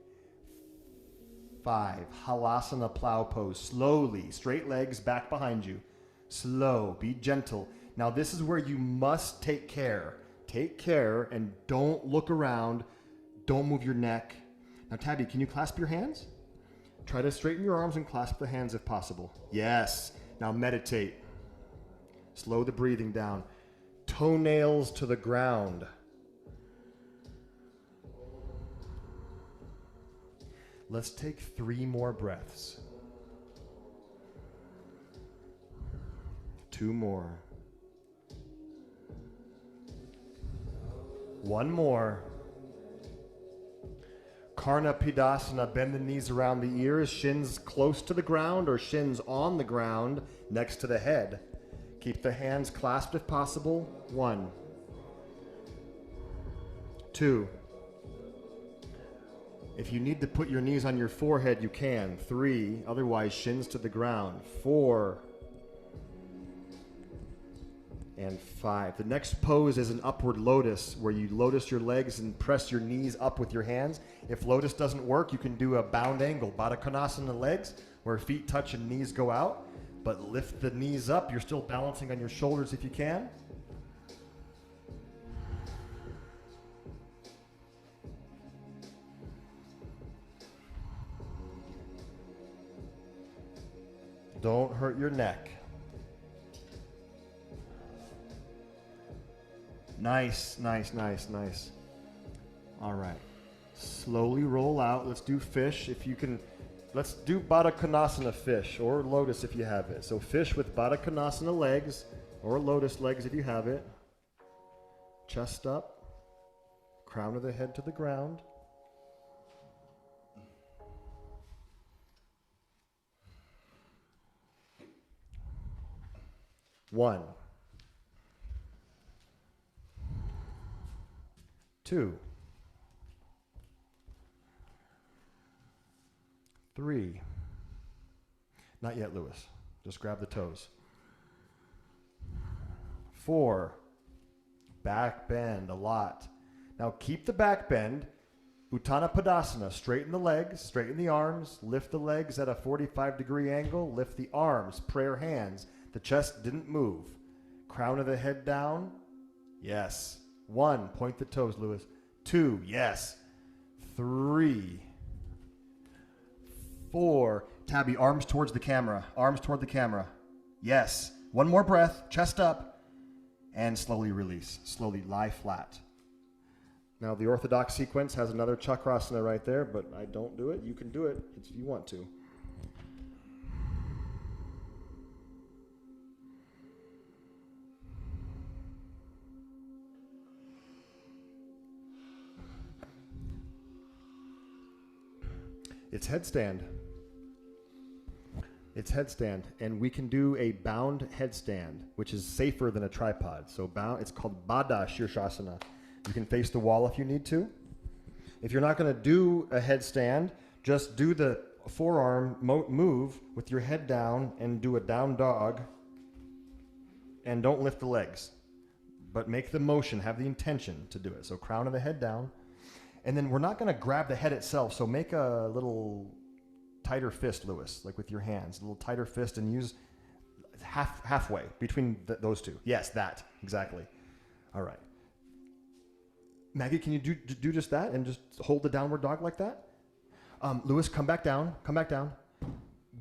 5. Halasana plow pose. Slowly. Straight legs back behind you. Slow. Be gentle. Now this is where you must take care. Take care and don't look around. Don't move your neck. Now, Tabby, can you clasp your hands? Try to straighten your arms and clasp the hands if possible. Yes. Now meditate. Slow the breathing down. Toenails to the ground. Let's take 3 more breaths. 2 more. 1 more. Karna Pidasana, bend the knees around the ears, shins close to the ground or shins on the ground next to the head. Keep the hands clasped if possible. 1. 2. If you need to put your knees on your forehead, you can. 3. Otherwise, shins to the ground. 4. And 5. The next pose is an upward lotus, where you lotus your legs and press your knees up with your hands. If lotus doesn't work, you can do a bound angle, Baddha Konasana legs, where feet touch and knees go out. But lift the knees up. You're still balancing on your shoulders if you can. Don't hurt your neck. Nice, nice, nice, nice. All right. Slowly roll out. Let's do fish if you can. Let's do Baddha Konasana fish or lotus if you have it. So fish with Baddha Konasana legs or lotus legs if you have it. Chest up. Crown of the head to the ground. One. 2. 3. Not yet, Lewis. Just grab the toes. 4. Back bend a lot. Now keep the back bend. Uttana Padasana. Straighten the legs, straighten the arms, lift the legs at a 45-degree angle, lift the arms, prayer hands. The chest didn't move. Crown of the head down. Yes. 1, point the toes, Lewis. 2, yes. 3, 4. Tabby, arms towards the camera. Arms toward the camera. Yes. 1 more breath, chest up, and slowly release. Slowly lie flat. Now, the orthodox sequence has another chakrasana right there, but I don't do it. You can do it if you want to. It's headstand. It's headstand, and we can do a bound headstand, which is safer than a tripod. So bound, it's called Baddha Shirshasana. You can face the wall if you need to. If you're not going to do a headstand, just do the forearm move with your head down and do a down dog, and don't lift the legs, but make the motion, have the intention to do it. So crown of the head down. And then we're not going to grab the head itself, so make a little tighter fist, Lewis, like with your hands, a little tighter fist, and use halfway between those two. Yes, that, exactly. All right. Maggie, can you do just that and just hold the downward dog like that? Lewis, come back down,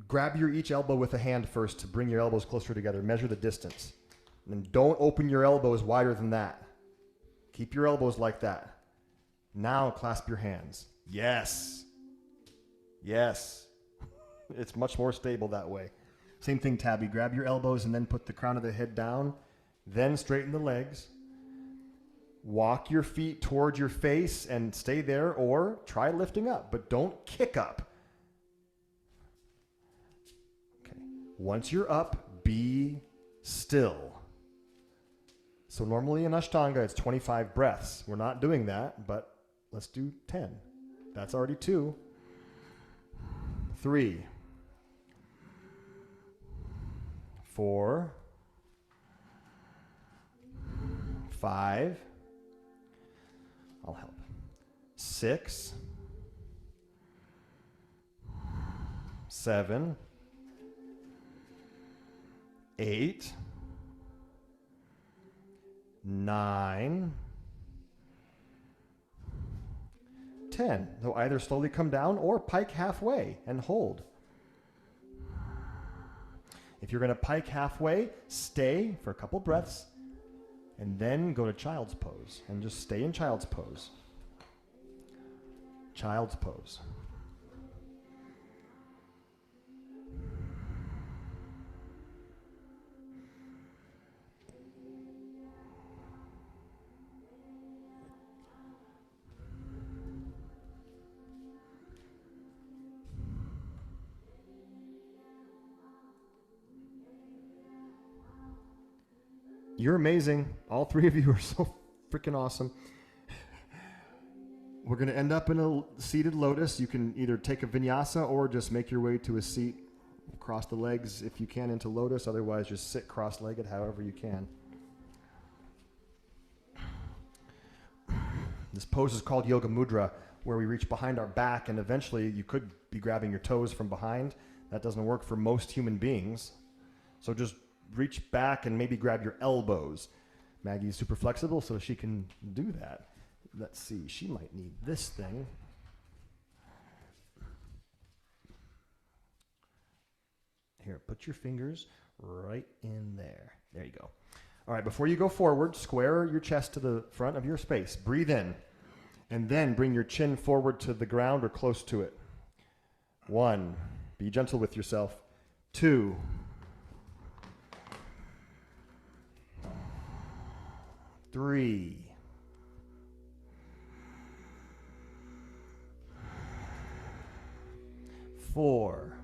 Grab your each elbow with a hand first to bring your elbows closer together. Measure the distance. And then don't open your elbows wider than that. Keep your elbows like that. Now clasp your hands. Yes. Yes. It's much more stable that way. Same thing, Tabby. Grab your elbows and then put the crown of the head down. Then straighten the legs. Walk your feet towards your face and stay there, or try lifting up, but don't kick up. Okay. Once you're up, be still. So normally in Ashtanga, it's 25 breaths. We're not doing that, but let's do 10. That's already 2. 3. 4. 5. I'll help. 6. 7. 8. 9. 10. They'll either slowly come down or pike halfway and hold. If you're going to pike halfway, stay for a couple breaths and then go to child's pose and just stay in child's pose. Child's pose. You're amazing. All 3 of you are so freaking awesome. We're going to end up in a seated lotus. You can either take a vinyasa or just make your way to a seat. Cross the legs if you can into lotus. Otherwise, just sit cross-legged however you can. This pose is called Yoga Mudra, where we reach behind our back, and eventually you could be grabbing your toes from behind. That doesn't work for most human beings. So just reach back and maybe grab your elbows. Maggie's super flexible, so she can do that. Let's see, she might need this thing. Here, put your fingers right in there. There you go. All right, before you go forward, square your chest to the front of your space. Breathe in, and then bring your chin forward to the ground or close to it. 1, be gentle with yourself. 2, 3, 4,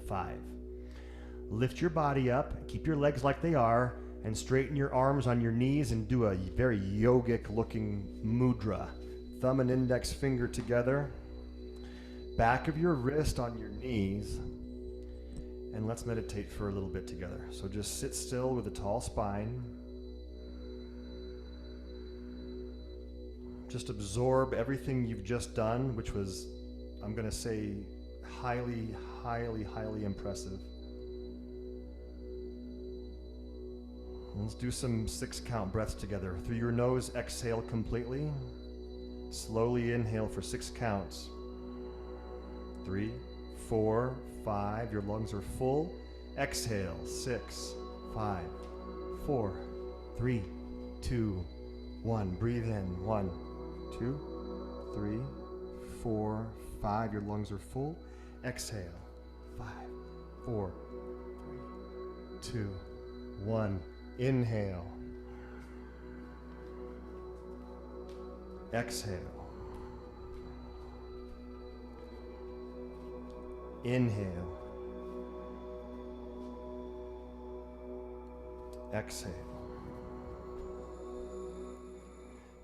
5. Lift your body up, keep your legs like they are, and straighten your arms on your knees and do a very yogic looking mudra. Thumb and index finger together, back of your wrist on your knees, and let's meditate for a little bit together. So just sit still with a tall spine. Just absorb everything you've just done, which was, I'm going to say, highly, highly, highly impressive. Let's do some 6-count breaths together. Through your nose, exhale completely. Slowly inhale for 6 counts. 3, 4, 5. Your lungs are full. Exhale. 6, 5, 4, 3, 2, 1. Breathe in. 1, 2, 3, 4, 5. Your lungs are full. Exhale. 5, 4, 3, 2, 1. Inhale. Exhale. Inhale. Exhale.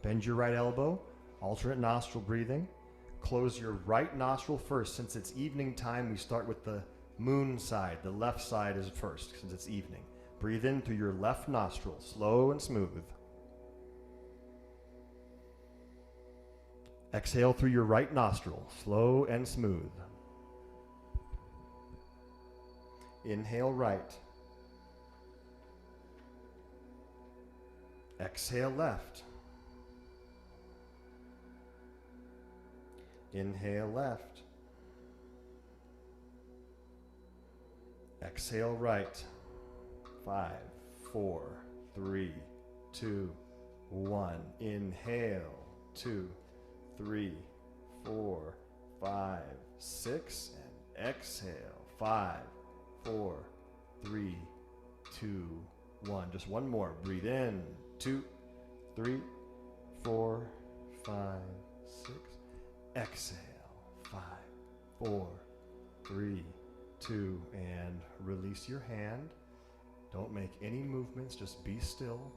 Bend your right elbow, alternate nostril breathing. Close your right nostril first. Since it's evening time, we start with the moon side. The left side is first since it's evening. Breathe in through your left nostril, slow and smooth. Exhale through your right nostril, slow and smooth. Inhale right. Exhale left. Inhale left. Exhale right. 5, 4, 3, 2, 1. Inhale. 2, 3, 4, 5, 6. And exhale. 5, 4, 3, 2, 1. Just one more. Breathe in. 2, 3, 4, 5, 6. Exhale. 5, 4, 3, 2, and release your hand. Don't make any movements, just be still.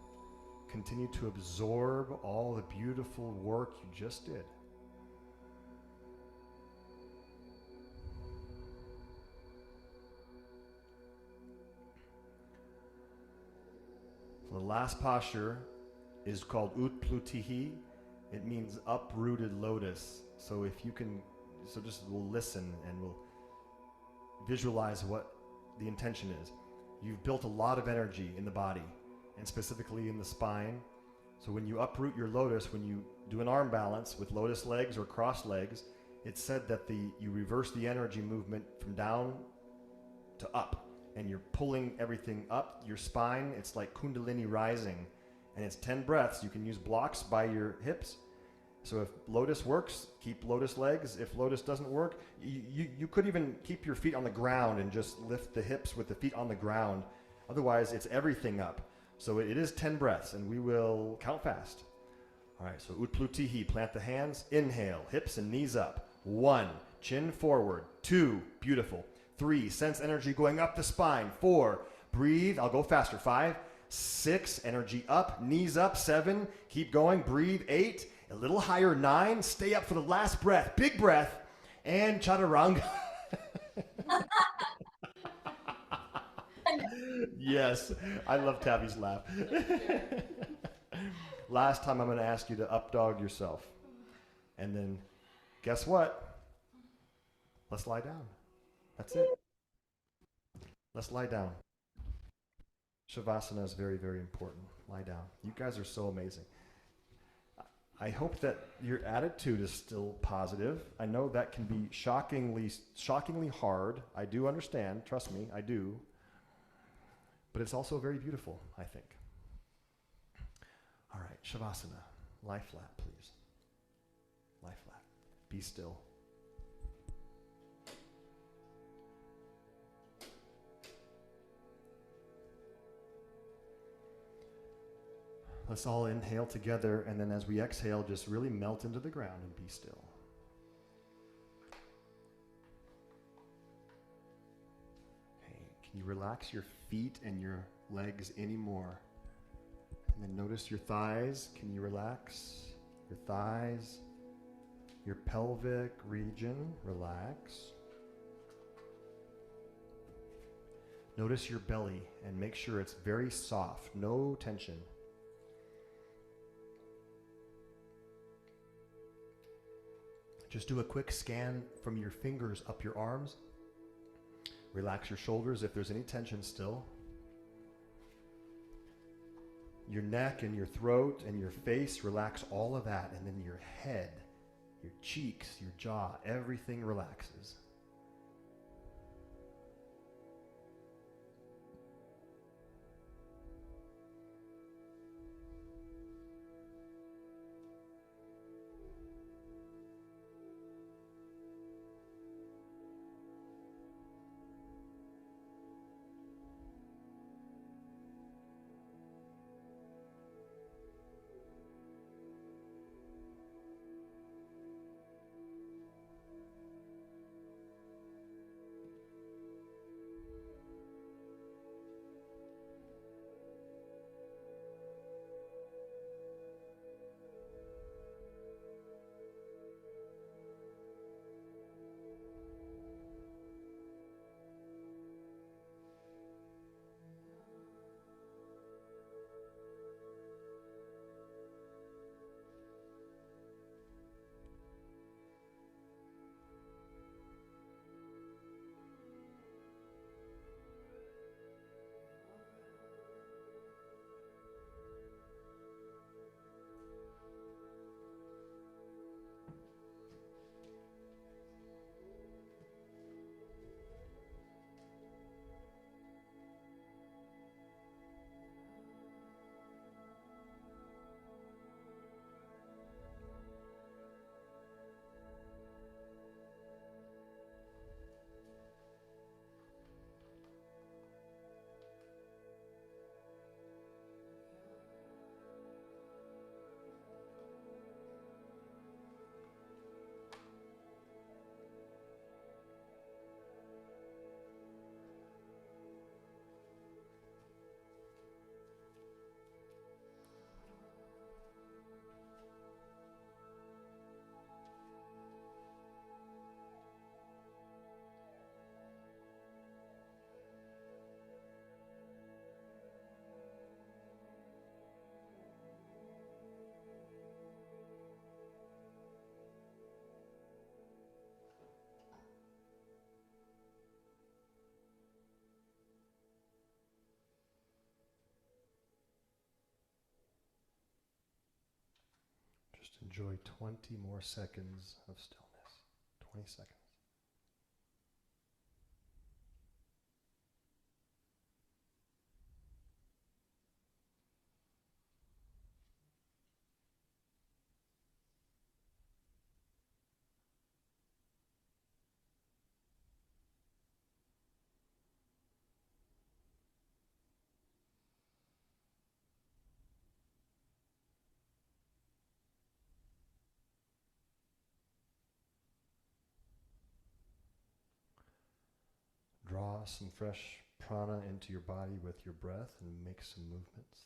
Continue to absorb all the beautiful work you just did. The last posture is called Utplutihi. It means uprooted lotus. So if you can, we'll listen and we'll visualize what the intention is. You've built a lot of energy in the body and specifically in the spine. So when you uproot your lotus, when you do an arm balance with lotus legs or cross legs, it's said that you reverse the energy movement from down to up, and you're pulling everything up your spine. It's like Kundalini rising, and it's 10 breaths. You can use blocks by your hips. So if lotus works, keep lotus legs. If lotus doesn't work, you could even keep your feet on the ground and just lift the hips with the feet on the ground. Otherwise, it's everything up. So it is 10 breaths, and we will count fast. All right, so Utplutihi, plant the hands. Inhale, hips and knees up. 1, chin forward. 2, beautiful. 3, sense energy going up the spine. 4, breathe. I'll go faster. 5, 6, energy up, knees up. 7, keep going. Breathe. 8, a little higher. 9, stay up for the last breath. Big breath. And chaturanga. Yes, I love Tabby's laugh. Last time I'm going to ask you to up dog yourself. And then, guess what? Let's lie down. That's it. Let's lie down. Shavasana is very, very important. Lie down. You guys are so amazing. I hope that your attitude is still positive. I know that can be shockingly hard. I do understand. Trust me, I do. But it's also very beautiful, I think. All right, Shavasana. Lie flat, please. Lie flat. Be still. Let's all inhale together, and then as we exhale, just really melt into the ground and be still. Okay, can you relax your feet and your legs anymore? And then notice your thighs. Can you relax your thighs? Your pelvic region, relax. Notice your belly and make sure it's very soft, no tension. Just do a quick scan from your fingers up your arms. Relax your shoulders if there's any tension still. Your neck and your throat and your face, relax all of that. And then your head, your cheeks, your jaw, everything relaxes. Just enjoy 20 more seconds of stillness. 20 seconds. Draw some fresh prana into your body with your breath and make some movements.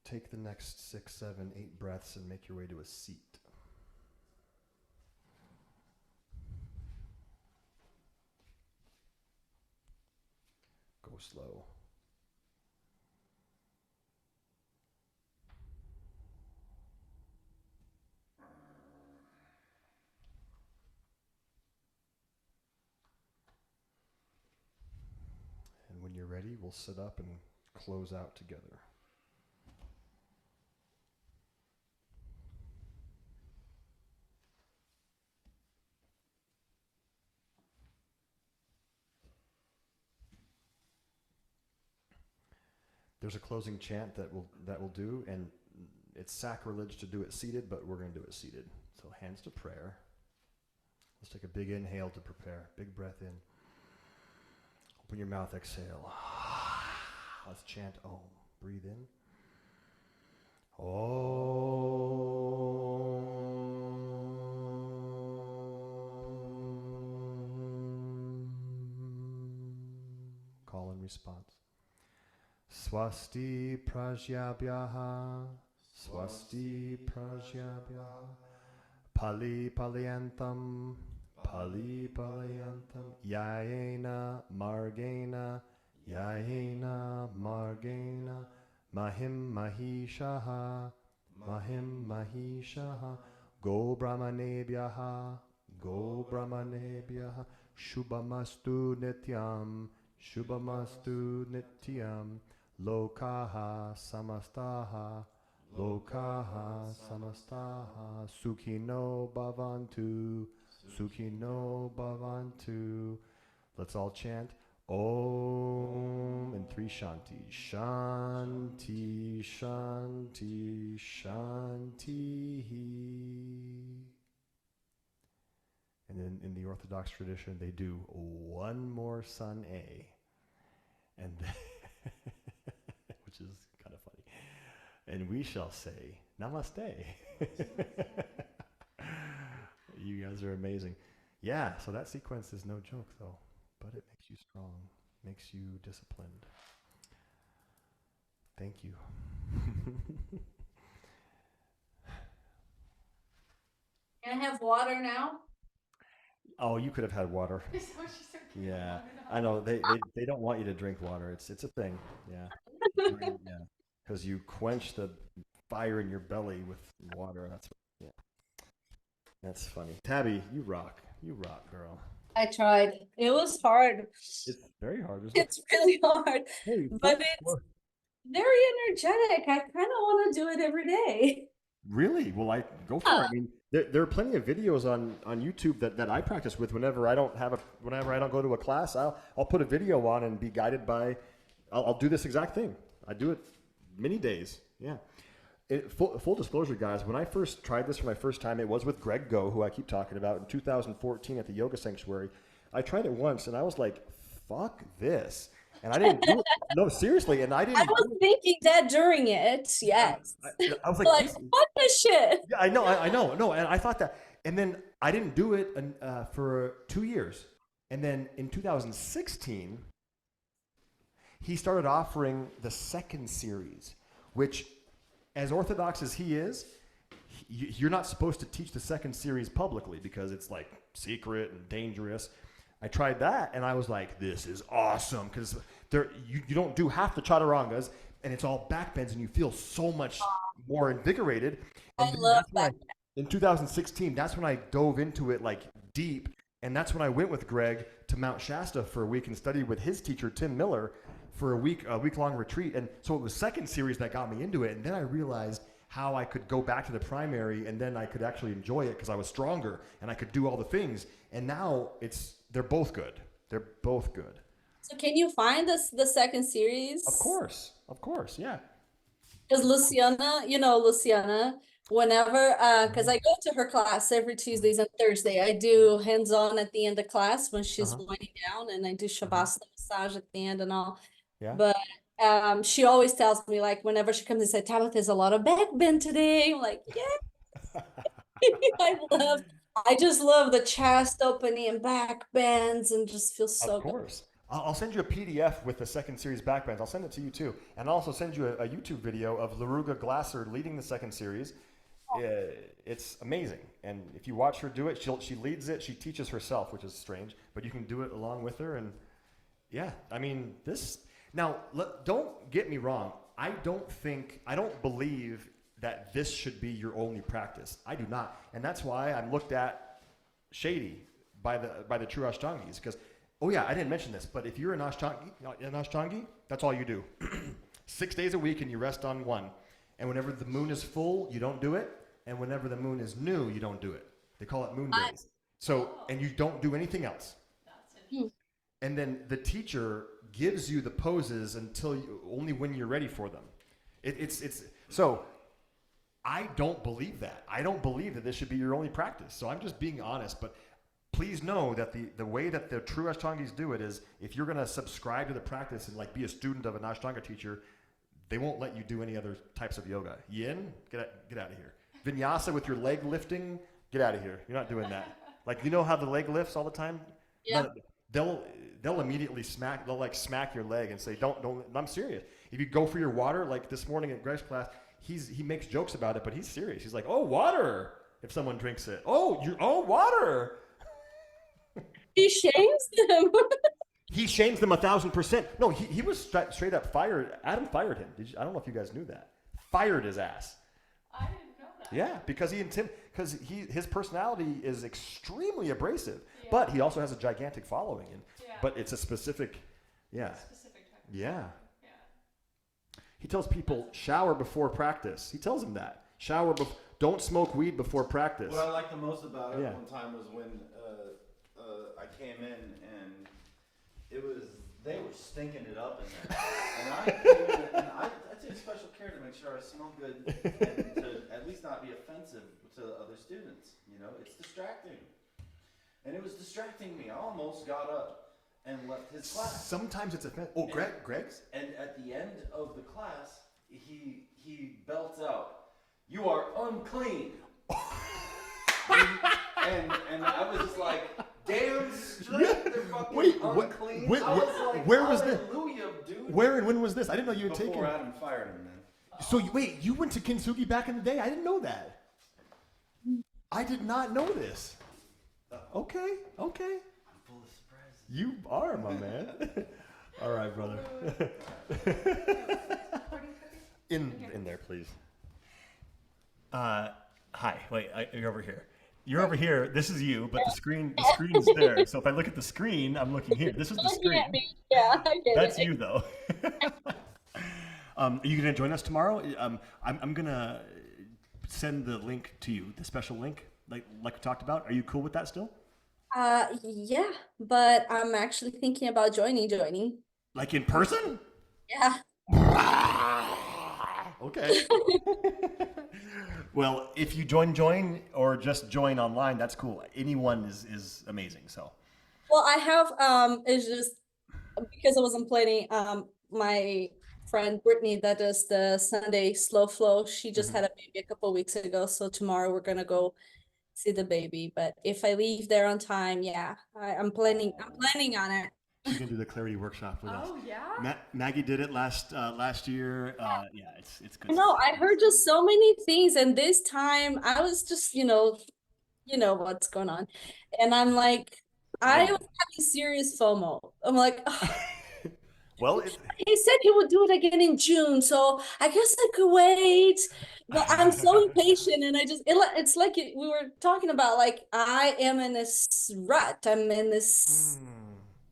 Take the next 6, 7, 8 breaths and make your way to a seat. Go slow. And when you're ready, we'll sit up and close out together. There's a closing chant that we'll do, and it's sacrilege to do it seated, but we're going to do it seated. So hands to prayer. Let's take a big inhale to prepare. Big breath in. Open your mouth, exhale. Let's chant Om. Breathe in. Om. Call and response. Swasti prajabhyaha, swasti prajabhyaha, pali palyantam, yaena margena, Yaena Margena Mahim Mahishaha Mahim Mahishaha Go Brahmanebhyaha Go Brahmanebhyaha Shubhamastu Nityam Shubhamastu Nityam Lokaha Samastaha Lokaha Samastaha Sukhino Bhavantu Sukhino Bhavantu. Let's all chant Om and 3 Shanti. Shanti, Shanti, Shanti. And then in the Orthodox tradition, they do one more Sun A. And which is kind of funny. And we shall say Namaste. You guys are amazing. Yeah, so that sequence is no joke, though. But it makes you strong, makes you disciplined. Thank you.
Can I have water now?
Oh, you could have had water.
So she said,
Yeah, I know. They don't want you to drink water. It's a thing. Yeah. Yeah. Because you quench the fire in your belly with water. Yeah. That's funny. Tabby, you rock. You rock, girl.
I tried. It was hard.
It's very hard, isn't it?
It's really hard,
Hey,
but it's very energetic. I kind of want to do it every day.
Really? Well, I go for it. I mean, there are plenty of videos on YouTube that I practice with whenever I don't go to a class. I'll put a video on and be guided by. I'll do this exact thing. I do it many days. Yeah. Full disclosure, guys. When I first tried this for my first time, it was with Greg Go, who I keep talking about, in 2014 at the Yoga Sanctuary. I tried it once, and I was like, "Fuck this." And I didn't do it. No, seriously. And I didn't.
I was thinking that during it. Yes.
I was like,
Like, fuck this shit.
yeah, I know. No, and I thought that. And then I didn't do it for 2 years. And then in 2016, he started offering the second series, which, as orthodox as he is, you're not supposed to teach the second series publicly because it's like secret and dangerous. I tried that, and I was like, this is awesome, because you don't do half the chaturangas, and it's all backbends, and you feel so much more invigorated. And
I love that.
In 2016, that's when I dove into it like deep, and that's when I went with Greg to Mount Shasta for a week and studied with his teacher, Tim Miller, for a week-long retreat. And so it was second series that got me into it, and then I realized how I could go back to the primary, and then I could actually enjoy it because I was stronger, and I could do all the things. And now they're both good. They're both good.
So can you find the second series?
Of course, yeah.
Because Luciana, whenever, because I go to her class every Tuesdays and Thursday. I do hands-on at the end of class when she's winding down, and I do Shavasana massage at the end and all.
Yeah.
But she always tells me, like, whenever she comes and says, Tabitha, there's a lot of back bend today. I'm like, yeah. I just love the chest opening and back bends and just feel so
Of course. I'll send you a PDF with the second series backbends. I'll send it to you too. And I'll also send you a YouTube video of Laruga Glasser leading the second series. It's amazing. And if you watch her do it, she leads it. She teaches herself, which is strange, but you can do it along with her. And yeah, I mean, don't get me wrong. I don't believe that this should be your only practice. I do not. And that's why I'm looked at shady by the true Ashtangis. Because, oh yeah, I didn't mention this, but if you're an Ashtangi, that's all you do. 6 days a week and you rest on one. And whenever the moon is full, you don't do it. And whenever the moon is new, you don't do it. They call it moon days. So, and you don't do anything else.
That's interesting.
And then the teacher gives you the poses only when you're ready for them. So I don't believe that. I don't believe that this should be your only practice. So I'm just being honest, but please know that the way that the true Ashtangis do it is, if you're going to subscribe to the practice and like be a student of an Ashtanga teacher, they won't let you do any other types of yoga. Yin, get out of here. Vinyasa with your leg lifting, get out of here. You're not doing that. Like, you know how the leg lifts all the time?
Yeah.
They'll immediately smack your leg and say, don't. I'm serious. If you go for your water, like this morning at Greg's class, he makes jokes about it, but he's serious. He's like, oh, water. If someone drinks it, water.
He shames them.
He shames them 1,000%. No, he was straight up fired. Adam fired him. I don't know if you guys knew that. Fired his ass.
I didn't know that.
Yeah, because his personality is extremely abrasive,
Yeah.
but he also has a gigantic following,
Yeah.
but it's a specific,
Specific type of
yeah.
stuff. Yeah.
He tells people shower before practice. He tells them that don't smoke weed before practice.
What I liked the most about it
Yeah.
one time was when I came in and they were stinking it up in there, and I came in and I take special care to make sure I smell good and to at least not be offensive to other students. You know, it's distracting, and it was distracting me. I almost got up and left his class.
Sometimes it's offensive. Oh, Greg's?
And at the end of the class, he belts out, "You are unclean." and I was just like, damn straight, they're fucking unclean. I was like,
where was this?
Hallelujah, dude.
Where and when was this? I didn't know you had taken.
Before Adam fired him, man.
So wait, you went to Kintsugi back in the day? I didn't know that. I did not know this. Okay.
I'm full of surprises.
You are, my man. All right, brother. In there, please.
Hi. Wait, you're over here. You're over here. This is you, but the screen's there. So if I look at the screen, I'm looking here. This is the screen.
Yeah, I get
That's
it.
you, though. Are you going to join us tomorrow? I'm going to send the link to you, the special link, like we talked about. Are you cool with that still?
Yeah, but I'm actually thinking about joining.
Like in person?
Yeah.
Okay.
Well, if you join or just join online, that's cool. Anyone is amazing. So.
Well, I have it's just because I wasn't planning. My friend Brittany that does the Sunday slow flow. She just had a baby a couple weeks ago, so tomorrow we're gonna go see the baby. But if I leave there on time, yeah, I'm planning on it.
She's gonna do the clarity workshop with us.
Oh yeah.
Maggie did it last year. Yeah, it's good.
No, I heard just so many things, and this time I was just, you know what's going on, and I'm like, I was having serious FOMO. I'm like,
Well,
he said he would do it again in June, so I guess I could wait. But I'm so impatient, and it's like we were talking about, like I am in this rut. I'm in this.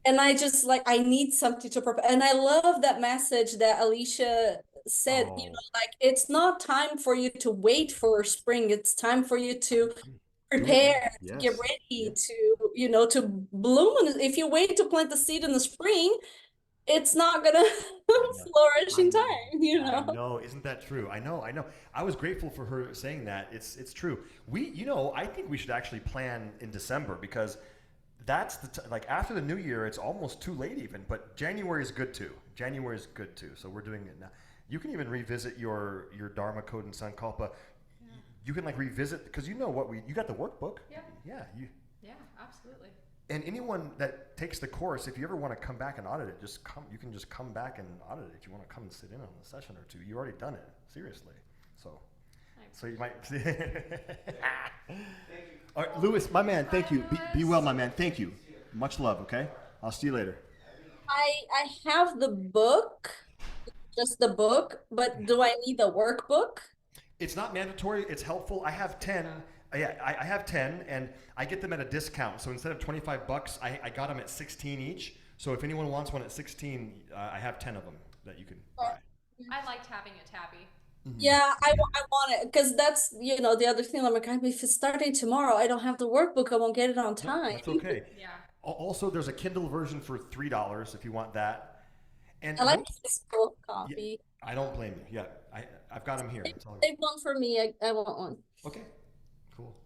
And I just I need something to prepare. And I love that message that Alicia said, like, it's not time for you to wait for spring. It's time for you to prepare, to get ready, to, to bloom. And if you wait to plant the seed in the spring, it's not going to flourish in time,
I know. Isn't that true? I know. I was grateful for her saying that. It's true. I think we should actually plan in December because that's after the new year, it's almost too late even, but January is good too. So we're doing it now. You can even revisit your Dharma code and Sankalpa. You can revisit, because you got the workbook.
Yeah.
Yeah.
Yeah, absolutely.
And anyone that takes the course, if you ever want to come back and audit it, you can just come back and audit it. If you want to come and sit in on a session or two, you already done it, seriously. So you might.
Thank you.
All right, Louis, my man, thank you. Be well, my man. Thank you. Much love, okay? I'll see you later.
I have the book, just the book, but do I need the workbook?
It's not mandatory. It's helpful. I have 10. Yeah, I have 10, and I get them at a discount. So instead of $25, I got them at 16 each. So if anyone wants one at 16, I have 10 of them that you can buy.
I liked having a tabby.
Yeah, I want it because that's the other thing. I'm like, if it's starting tomorrow, I don't have the workbook. I won't get it on time.
That's okay.
Yeah.
Also, there's a Kindle version for $3 if you want that. And
I like physical copy.
Yeah, I don't blame you. Yeah, I've got them here.
Save one for me. I want one.
Okay, cool.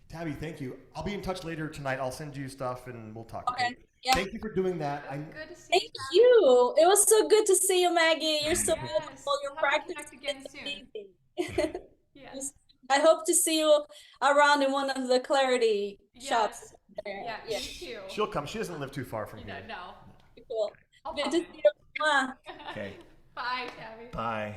Tabby, thank you. I'll be in touch later tonight. I'll send you stuff and we'll talk.
Okay. Yeah.
Thank you for doing that.
Good to see
Thank you. It was so good to see you, Maggie. You're so
Yes.
beautiful. Your
We'll have to
practice
connect again
is
soon.
amazing.
Yes.
I hope to see you around in one of the clarity shops.
Yes.
There.
Yeah, me too.
She'll come. She doesn't live too far from
You
here.
know, no.
Cool.
I'll
Good
pop
to
in.
see you. Mwah.
Okay.
Bye, Tabby.
Bye.